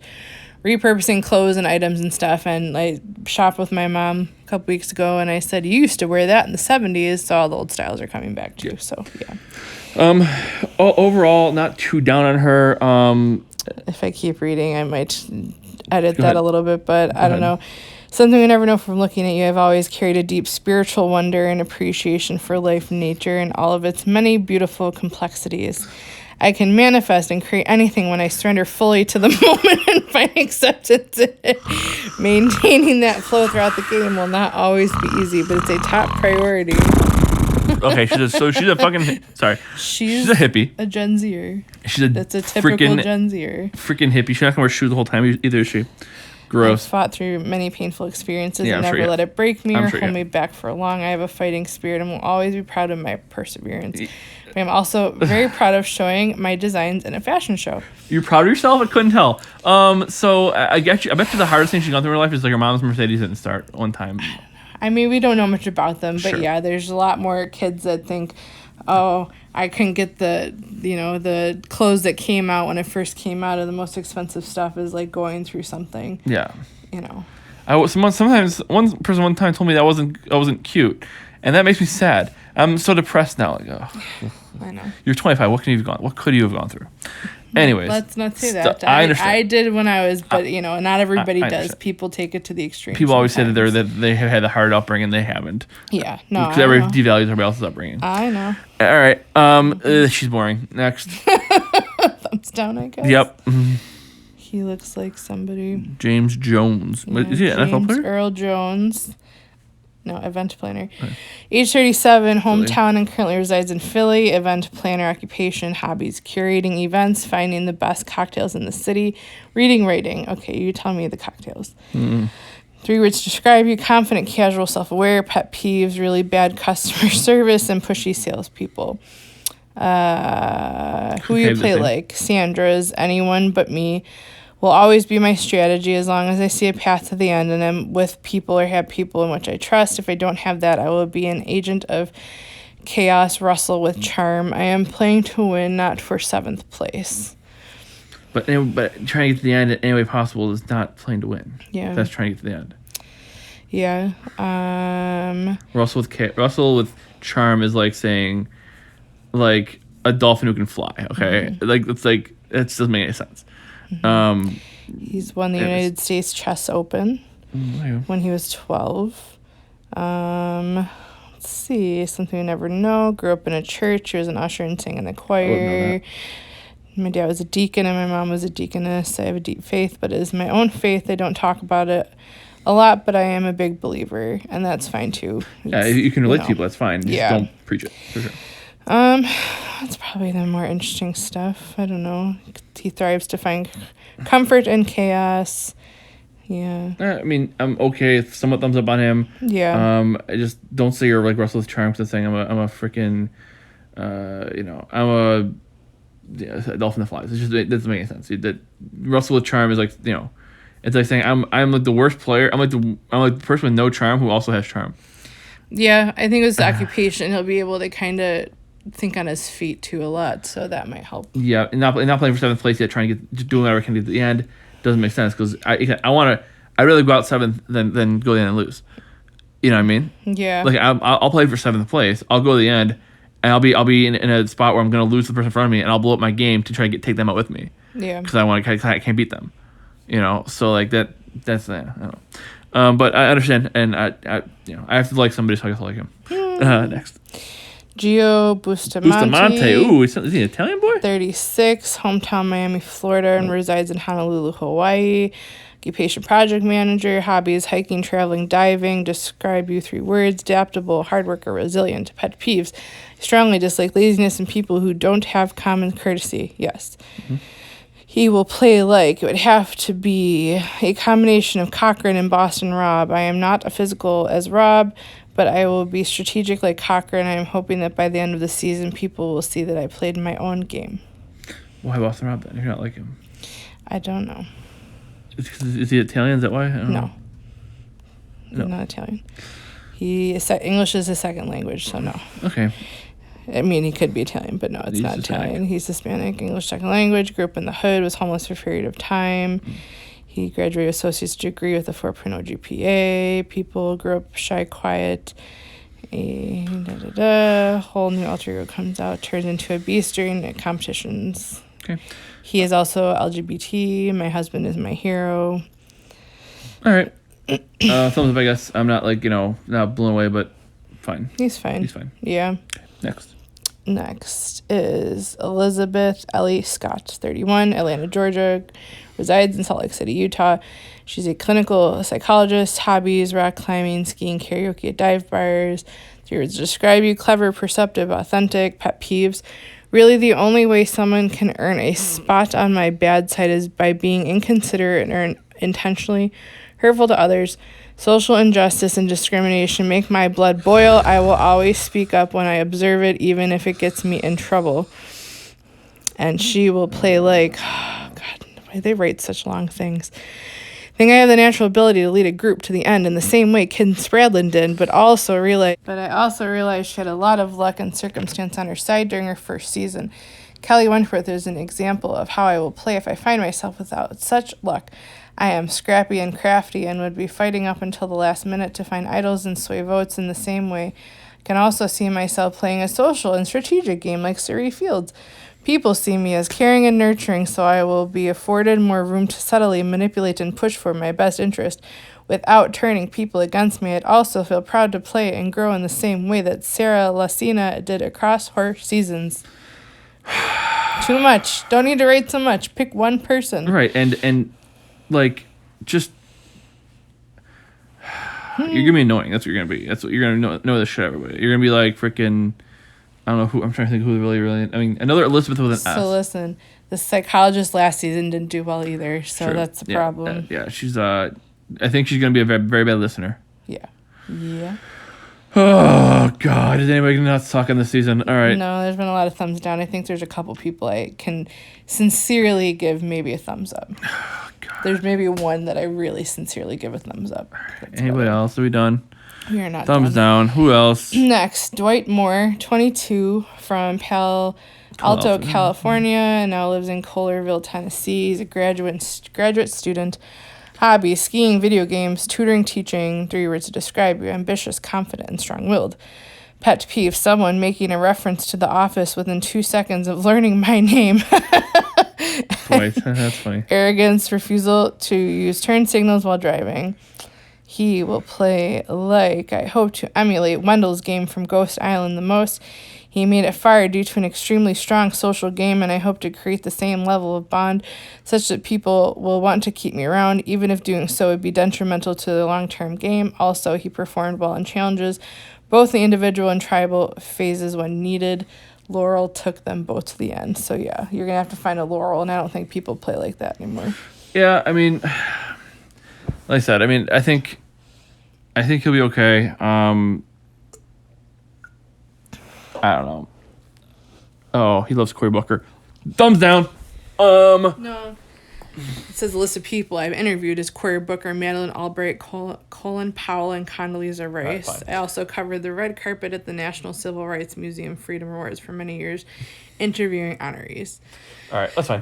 repurposing clothes and items and stuff. And I shopped with my mom a couple weeks ago, and I said, "You used to wear that in the 70s," so all the old styles are coming back too. So yeah. Overall, not too down on her. If I keep reading, I might edit that a little bit, but I don't know. Something we never know from looking at you. I've always carried a deep spiritual wonder and appreciation for life, nature, and all of its many beautiful complexities. I can manifest and create anything when I surrender fully to the moment and find acceptance in it. Maintaining that flow throughout the game will not always be easy, but it's a top priority. Okay, she's a fucking sorry. She's a hippie. A Gen Zer. That's a typical Gen Zer. Freaking hippie. She's not gonna wear shoes the whole time either, is she? Gross. I've fought through many painful experiences and I'm never sure let it break me or sure hold me back for long. I have a fighting spirit and will always be proud of my perseverance. But I'm also very proud of showing my designs in a fashion show. You're proud of yourself? I couldn't tell. So I get you. I bet you the hardest thing she's gone through in her life is like her mom's Mercedes didn't start one time. I mean, we don't know much about them, but Sure. yeah, there's a lot more kids that think, oh, I couldn't get the clothes that came out when it first came out, or the most expensive stuff is like going through something. Yeah. Sometimes one person one time told me that I wasn't cute, and that makes me sad. I'm so depressed now. Like, oh, I know. You're 25. What could you have gone through? Anyways, Let's not say that. I understand. I did when I was, but not everybody I does. understand. People take it to the extreme. People always say sometimes. that they have had a hard upbringing. They haven't. Yeah, no. Because everybody devalues everybody else's upbringing. I know. All right. She's boring. Next. Thumbs down, I guess. Yep. He looks like somebody. James Jones. Yeah, Is he an NFL player? Earl Jones. No, event planner. Age 37, hometown, and currently resides in Philly. Event planner, occupation, hobbies, curating events, finding the best cocktails in the city, reading, writing. Okay, you tell me the cocktails. 3 words to describe you: confident, casual, self-aware, pet peeves, really bad customer service, and pushy salespeople. Who you play like? Sandra's, anyone but me. Will always be my strategy as long as I see a path to the end and I'm with people or have people in which I trust. If I don't have that, I will be an agent of chaos, Russell with charm. I am playing to win, not for 7th place. But trying to get to the end in any way possible is not playing to win. Yeah. That's trying to get to the end. Yeah. Russell with charm is like saying, like a dolphin who can fly. Okay, like it doesn't make any sense. He's won the United States Chess Open when he was 12. Let's see, something we never know. Grew up in a church. He was an usher and sang in the choir. My dad was a deacon and my mom was a deaconess. I have a deep faith, but it is my own faith. I don't talk about it a lot, but I am a big believer, and that's fine too. Yeah, you can relate to people. That's fine. Just don't preach it, for sure. That's probably the more interesting stuff. I don't know. He thrives to find comfort in chaos. Yeah. I mean, I'm okay. Somewhat thumbs up on him. Yeah. I just don't say you're like Russell with charm because saying I'm a freaking, I'm a dolphin that flies. It doesn't make any sense. That Russell with charm is like, it's like saying I'm like the worst player. I'm like the person with no charm who also has charm. Yeah, I think it was the occupation. He'll be able to kind of think on his feet too a lot, so that might help. Yeah, and not playing for seventh place yet, trying to just doing whatever I can do at the end doesn't make sense because I'd rather go out seventh than go to the end and lose. You know what I mean? Yeah. Like I'll play for seventh place. I'll go to the end, and I'll be in a spot where I'm gonna lose the person in front of me, and I'll blow up my game to try to take them out with me. Yeah. Because I can't beat them. So like that's I don't know. But I understand, and I have to like somebody so I have to like him. Next. Gio Bustamante. Ooh, is he an Italian boy? 36, hometown Miami, Florida, and resides in Honolulu, Hawaii. Occupation project manager. Hobbies hiking, traveling, diving. Describe you 3 words: adaptable, hard worker, resilient. Pet peeves. Strongly dislike laziness and people who don't have common courtesy. Yes. Mm-hmm. He will play like it would have to be a combination of Cochran and Boston Rob. I am not as physical as Rob, but I will be strategic like Cochran. I am hoping that by the end of the season, people will see that I played my own game. Why Boston Rob then? You're not like him. I don't know. Is he Italian? Is that why? I don't know. He's not Italian. English is his second language, so no. Okay. I mean, he could be Italian, but no, it's not Italian. He's Hispanic, English second language, grew up in the hood, was homeless for a period of time. He graduated associate's degree with a 4.0 GPA. People grew up shy, quiet. Whole new alter ego comes out, turns into a beast during competitions. Okay. He is also LGBT. My husband is my hero. All right. Thumbs up, I guess. I'm not not blown away, but fine. He's fine. Yeah. Next is Elizabeth Ellie Scott, 31, Atlanta, Georgia, resides in Salt Lake City, Utah. She's a clinical psychologist, hobbies, rock climbing, skiing, karaoke at dive bars. 3 words to describe you: clever, perceptive, authentic. Pet peeves. Really, the only way someone can earn a spot on my bad side is by being inconsiderate and intentionally hurtful to others. Social injustice and discrimination make my blood boil. I will always speak up when I observe it, even if it gets me in trouble. And she will play like, oh God, why they write such long things. I think I have the natural ability to lead a group to the end in the same way Kim Spradlin did, but I also realized she had a lot of luck and circumstance on her side during her first season. Kelly Wentworth is an example of how I will play if I find myself without such luck. I am scrappy and crafty and would be fighting up until the last minute to find idols and sway votes in the same way. I can also see myself playing a social and strategic game like Surrey Fields. People see me as caring and nurturing, so I will be afforded more room to subtly manipulate and push for my best interest without turning people against me. I'd also feel proud to play and grow in the same way that Sarah Lacina did across her seasons. Too much. Don't need to rate so much. Pick one person. Right, and like, just you're gonna be annoying. That's what you're gonna be. That's what you're gonna know the shit out of everybody. You're gonna be like freaking. I don't know who. I'm trying to think who really. I mean, another Elizabeth with an S. So listen, the psychologist last season didn't do well either. So True. That's the problem. Yeah, she's. I think she's gonna be a very, very bad listener. Yeah. Oh God! Is anybody gonna not suck in this season? All right. No, there's been a lot of thumbs down. I think there's a couple people I can sincerely give maybe a thumbs up. Oh, God. There's maybe one that I really sincerely give a thumbs up. Anybody else? Are we done? We are not thumbs down. Who else? Next, Dwight Moore, 22, from Palo Alto, California, and now lives in Kohlerville, Tennessee. He's a graduate student. Hobby: skiing, video games, tutoring, teaching. 3 words to describe you: ambitious, confident, and strong-willed. Pet peeve: someone making a reference to The Office within 2 seconds of learning my name. Boy, that's funny. Arrogance: refusal to use turn signals while driving. He will play like I hope to emulate Wendell's game from Ghost Island the most. He made it far due to an extremely strong social game, and I hope to create the same level of bond such that people will want to keep me around, even if doing so would be detrimental to the long-term game. Also, he performed well in challenges, both the individual and tribal phases when needed. Laurel took them both to the end. So yeah, you're gonna have to find a Laurel, and I don't think people play like that anymore. Yeah, I mean, like I said, I mean, I think he'll be okay. I don't know. Oh, he loves Cory Booker. Thumbs down. No. It says a list of people I've interviewed is Cory Booker, Madeleine Albright, Colin Powell, and Condoleezza Rice. Right, I also covered the red carpet at the National Civil Rights Museum Freedom Awards for many years, interviewing honorees. All right, that's fine.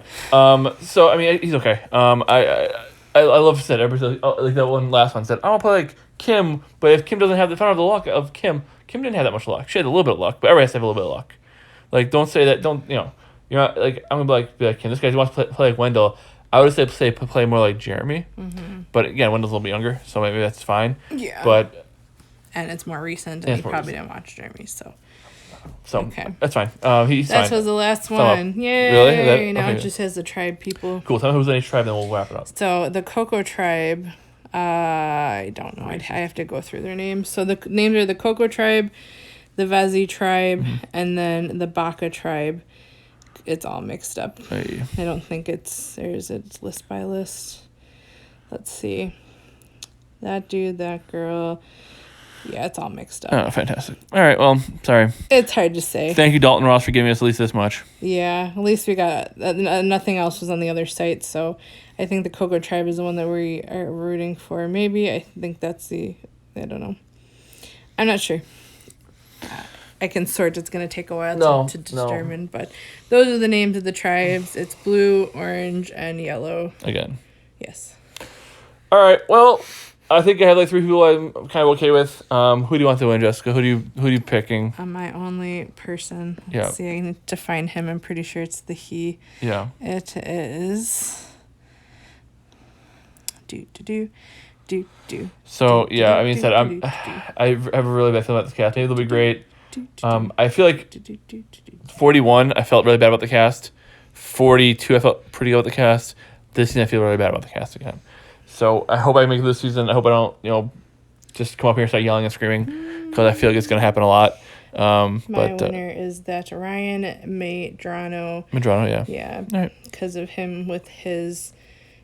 So I mean, he's okay. I love said everybody like that one last one said I want to play like Kim, but if Kim doesn't have the luck of Kim didn't have that much luck. She had a little bit of luck, but everybody has to have a little bit of luck. Like don't say that. Don't you're not like I'm gonna be like Kim. This guy wants to play like Wendell. I would say play more like Jeremy, but again, Wendell's a little bit younger, so maybe that's fine. Yeah. But and it's more recent, and you probably didn't watch Jeremy, so okay. That's fine. He's that fine. was the last one. Yay! Really? Now it just has the tribe people. Cool. Tell me who's in each tribe, then we'll wrap it up. So the Coco tribe, I don't know. I have to go through their names. So the names are the Coco tribe, the Vezi tribe, and then the Baka tribe. It's all mixed up. Hey. I don't think it's list by list. Let's see. That dude, that girl. Yeah, it's all mixed up. Oh, fantastic. All right, well, sorry. It's hard to say. Thank you, Dalton Ross, for giving us at least this much. Yeah, at least we got nothing else was on the other site, so I think the Coco tribe is the one that we are rooting for. Maybe I think that's I don't know. I'm not sure. I can sort. It's going to take a while to determine, but those are the names of the tribes. It's blue, orange, and yellow. Again. Yes. All right. Well, I think I had like 3 people I'm kind of okay with. Who do you want to win, Jessica? Who are you picking? My only person. Let's see. I need to find him. I'm pretty sure it's the he. Yeah. It is. So yeah, I mean, said I have a really bad feeling about this cast. Maybe they'll be great. I feel like 41, I felt really bad about the cast. 42, I felt pretty good about the cast. This season, I feel really bad about the cast again. So I hope I make it this season. I hope I don't, just come up here and start yelling and screaming because I feel like it's going to happen a lot. My winner is that Ryan Medrano. Medrano, yeah. Yeah, right. Because of him with his,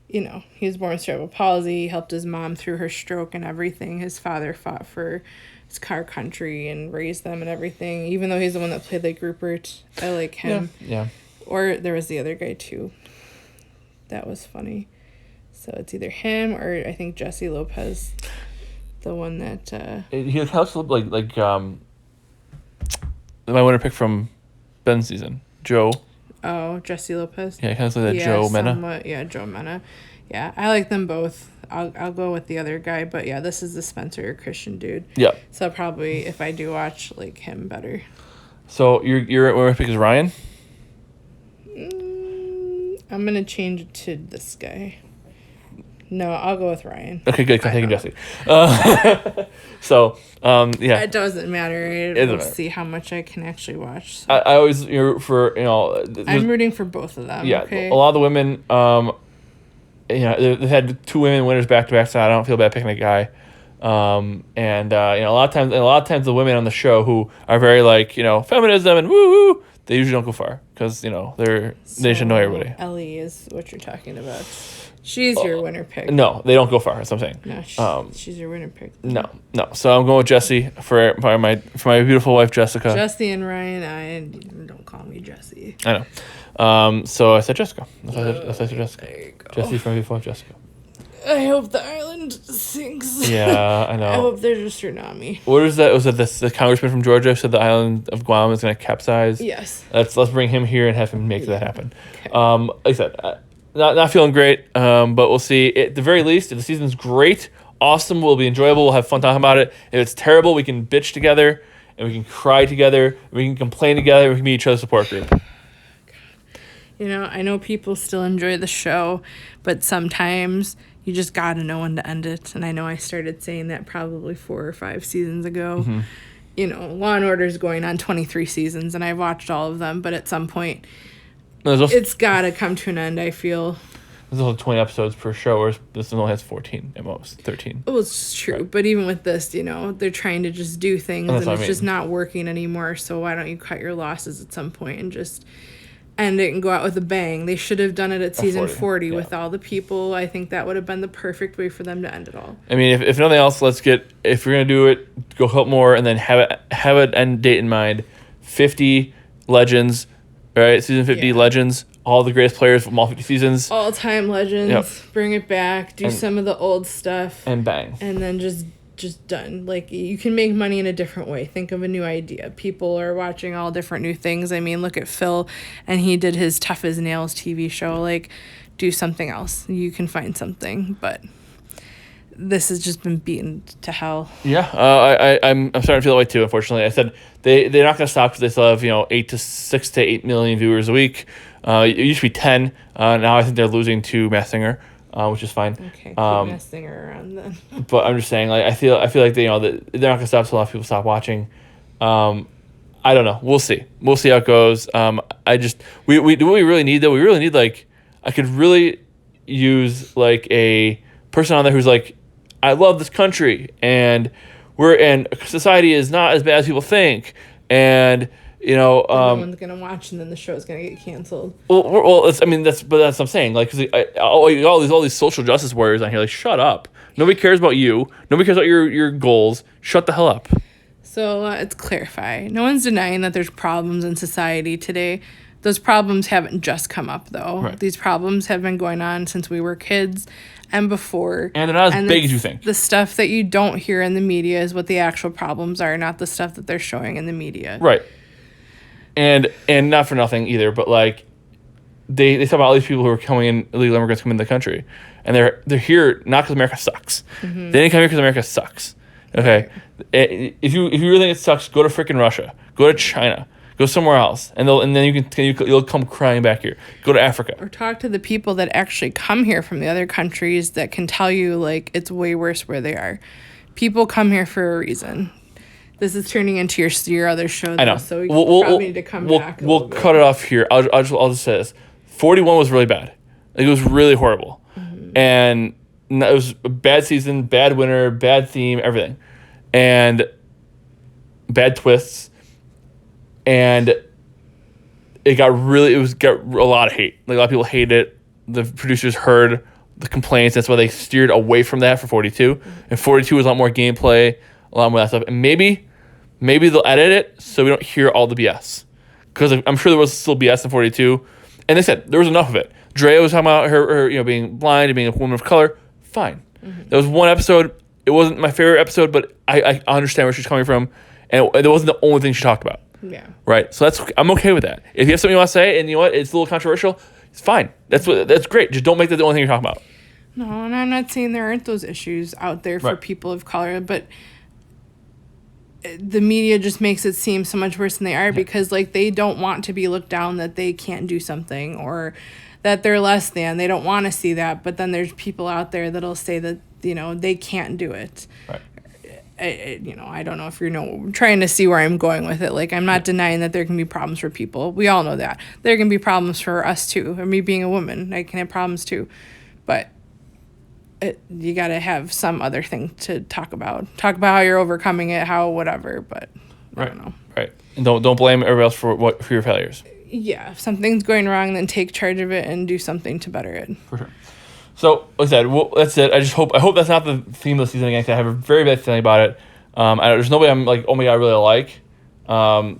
he was born with cerebral palsy. He helped his mom through her stroke and everything. His father fought for his car country and raised them and everything. Even though he's the one that played like Rupert, I like him. Yeah. Or there was the other guy too. That was funny. So it's either him or I think Jesse Lopez, the one that. He looks like my winner pick from Ben's season, Joe. Oh, Jesse Lopez. Yeah, kind of like that Joe Mena. Somewhat, yeah, Joe Mena. Yeah, I like them both. I'll go with the other guy, but yeah, this is the Spencer Christian dude. Yeah. So probably if I do watch like him better. So your winner pick is Ryan. I'm gonna change it to this guy. No, I'll go with Ryan. Okay, good. I'm taking Jesse. So, yeah. It doesn't matter. We'll see how much I can actually watch. So. I always root for I'm rooting for both of them. Yeah, okay? A lot of the women, they've had 2 women winners back to back, so I don't feel bad picking a guy. And a lot of times the women on the show who are very like feminism and woo woo, they usually don't go far because they should know everybody. Ellie is what you're talking about. She's your winner pick. No, they don't go far. That's what I'm saying. No, she's your winner pick. No. So I'm going with Jesse for my beautiful wife Jessica. Jesse and Ryan. Don't call me Jesse. I know. So I said Jessica. I said Jessica. There you go. Jesse from before Jessica. I hope the island sinks. Yeah, I know. I hope there's a tsunami. What is that? Was it the congressman from Georgia said the island of Guam is going to capsize? Yes. Let's bring him here and have him make that happen. Okay. Like I said, not feeling great, but we'll see. At the very least, if the season's great, awesome, will be enjoyable, we'll have fun talking about it. If it's terrible, we can bitch together, and we can cry together, and we can complain together, we can be each other's support group. I know people still enjoy the show, but sometimes you just got to know when to end it. And I know I started saying that probably 4 or 5 seasons ago. Mm-hmm. Law & Order is going on 23 seasons, and I've watched all of them, but at some point, it's got to come to an end, I feel. This is only 20 episodes per show, whereas this one only has 14 at most, 13. Well, it's true, Right. but even with this, they're trying to just do things, That's and what it's I just mean. not working anymore. So why don't you cut your losses at some point and just end it and go out with a bang? They should have done it at season 40 yeah. with all the people. I think that would have been the perfect way for them to end it all. I mean, if nothing else, if you're going to do it, go help more, and then have an end date in mind. 50 legends, right? Season 50 Yeah. legends, all the greatest players from all 50 seasons, All-time legends, Yep. bring it back, do And- some of the old stuff, and bang. and then just done. Like, you can make money in a different way. Think of a new idea. People are watching all different new things. I mean, look at Phil, and he did his Tough as Nails TV show. Like, do something else. You can find something, but this has just been beaten to hell. Yeah, I'm starting to feel that way too. Unfortunately, I said they're not going to stop because they still have 6 to 8 million viewers a week. It used to be 10. Now I think they're losing to Masked Singer, which is fine. Okay, keep messing around then. But I'm just saying, like I feel like they're not going to stop so a lot of people stop watching. I don't know. We'll see. We'll see how it goes. I just we what we really need though. We really need I could really use a person on there who's I love this country and society is not as bad as people think and No one's gonna watch, and then the show's gonna get canceled. that's what I'm saying. Cause all these social justice warriors on here, shut up. Nobody cares about you. Nobody cares about your goals. Shut the hell up. So let's clarify. No one's denying that there's problems in society today. Those problems haven't just come up, though. Right. These problems have been going on since we were kids and before. And they're not as big as you think. The stuff that you don't hear in the media is what the actual problems are, not the stuff that they're showing in the media. Right. And not for nothing either, but they talk about all these people who are coming in, illegal immigrants coming into the country, and they're here not because America sucks. Mm-hmm. They didn't come here because America sucks. Okay, if you really think it sucks, go to freaking Russia, go to China, go somewhere else, and then you'll come crying back here. Go to Africa. Or talk to the people that actually come here from the other countries that can tell you it's way worse where they are. People come here for a reason. This is turning into your other show, though, I know. so you probably need to come back. We'll cut it off here. I'll just say this: 41 was really bad. It was really horrible, and it was a bad season, bad winner, bad theme, everything, and bad twists, and it got a lot of hate. A lot of people hated it. The producers heard the complaints. That's why they steered away from that for 42. And 42 was a lot more gameplay, a lot more of that stuff. And maybe they'll edit it so we don't hear all the BS. Because I'm sure there was still BS in 42. And they said there was enough of it. Drea was talking about her being blind and being a woman of color. Fine. That was one episode. It wasn't my favorite episode, but I understand where she's coming from. And it wasn't the only thing she talked about. Yeah. Right. So I'm okay with that. If you have something you want to say and you know what, it's a little controversial, it's fine. That's great. Just don't make that the only thing you're talking about. No, and I'm not saying there aren't those issues out there for Right. people of color, but the media just makes it seem so much worse than they are because they don't want to be looked down that they can't do something or that they're less than. They don't want to see that, but then there's people out there that'll say that they can't do it. Right. I don't know if you're trying to see where I'm going with it. I'm not denying that there can be problems for people. We all know that. There can be problems for us too. Or me being a woman, I can have problems too. But you got to have some other thing to talk about. Talk about how you're overcoming it, how whatever, but I don't know. Right. And don't blame everybody else for your failures. Yeah, if something's going wrong, then take charge of it and do something to better it. For sure. So, like I said, that's it. I hope that's not the theme of the season again, 'cause I have a very bad feeling about it. There's nobody I'm oh my God, I really like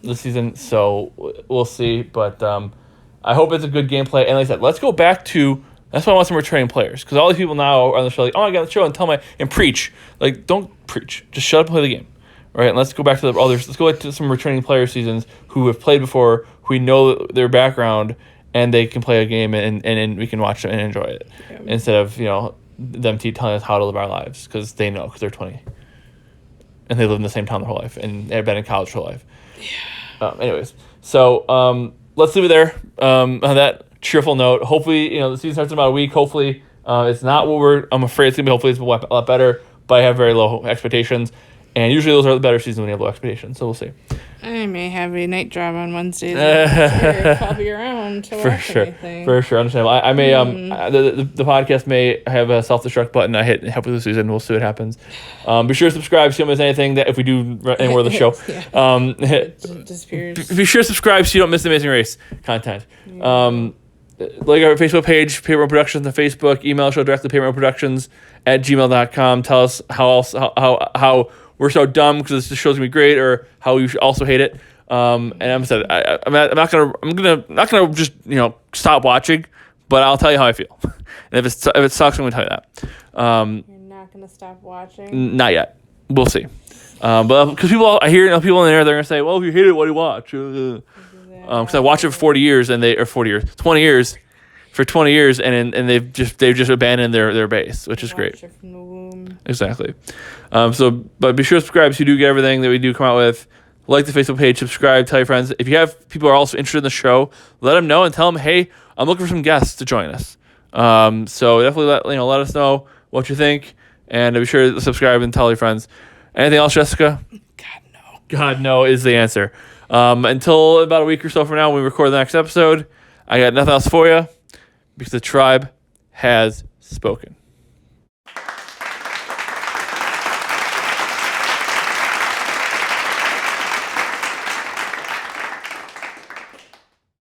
this season, so we'll see. But I hope it's a good gameplay. And like I said, let's go back to, that's why I want some returning players. Because all these people now are on the show oh, I got the show and preach. Don't preach. Just shut up and play the game. Right? And let's go back to the others. Let's go back to some returning player seasons who have played before, who we know their background, and they can play a game and we can watch it and enjoy it. Yeah. Instead of, them telling us how to live our lives because they know because they're 20. And they live in the same town their whole life and they've been in college their whole life. Yeah. Anyways, so let's leave it there on that cheerful note. Hopefully, the season starts in about a week. Hopefully, it's not what I'm afraid it's going to be. Hopefully, it's a lot better, but I have very low expectations. And usually those are the better seasons when you have low expectations. So we'll see. I may have a night job on Wednesdays. I'll be around to For watch sure. anything. For sure. Understandable. I may the podcast may have a self-destruct button I hit halfway through the season. We'll see what happens. Be sure to subscribe so you don't miss anything that if we do any more of the show. It disappears. Be sure to subscribe so you don't miss the Amazing Race content. Like our Facebook page, Payroll Productions on Facebook. Email show directly payrollproductions@gmail.com. Tell us how we're so dumb because this show's gonna be great, or how you should also hate it. And I'm not gonna just stop watching, but I'll tell you how I feel. And if it sucks, I'm gonna tell you that. You're not gonna stop watching. Not yet. We'll see. But because I hear people in there, they're gonna say, "Well, if you hate it, what do you watch?" Because I watched it for 20 years, and for 20 years, and they've just abandoned their base, which is great. Watch it from the womb. Exactly. But be sure to subscribe so you do get everything that we do come out with. Like the Facebook page, subscribe, tell your friends. If you have people who are also interested in the show, let them know and tell them, hey, I'm looking for some guests to join us. So definitely let us know what you think, and be sure to subscribe and tell your friends. Anything else, Jessica? God, no is the answer. Until about a week or so from now when we record the next episode, I got nothing else for you because the tribe has spoken.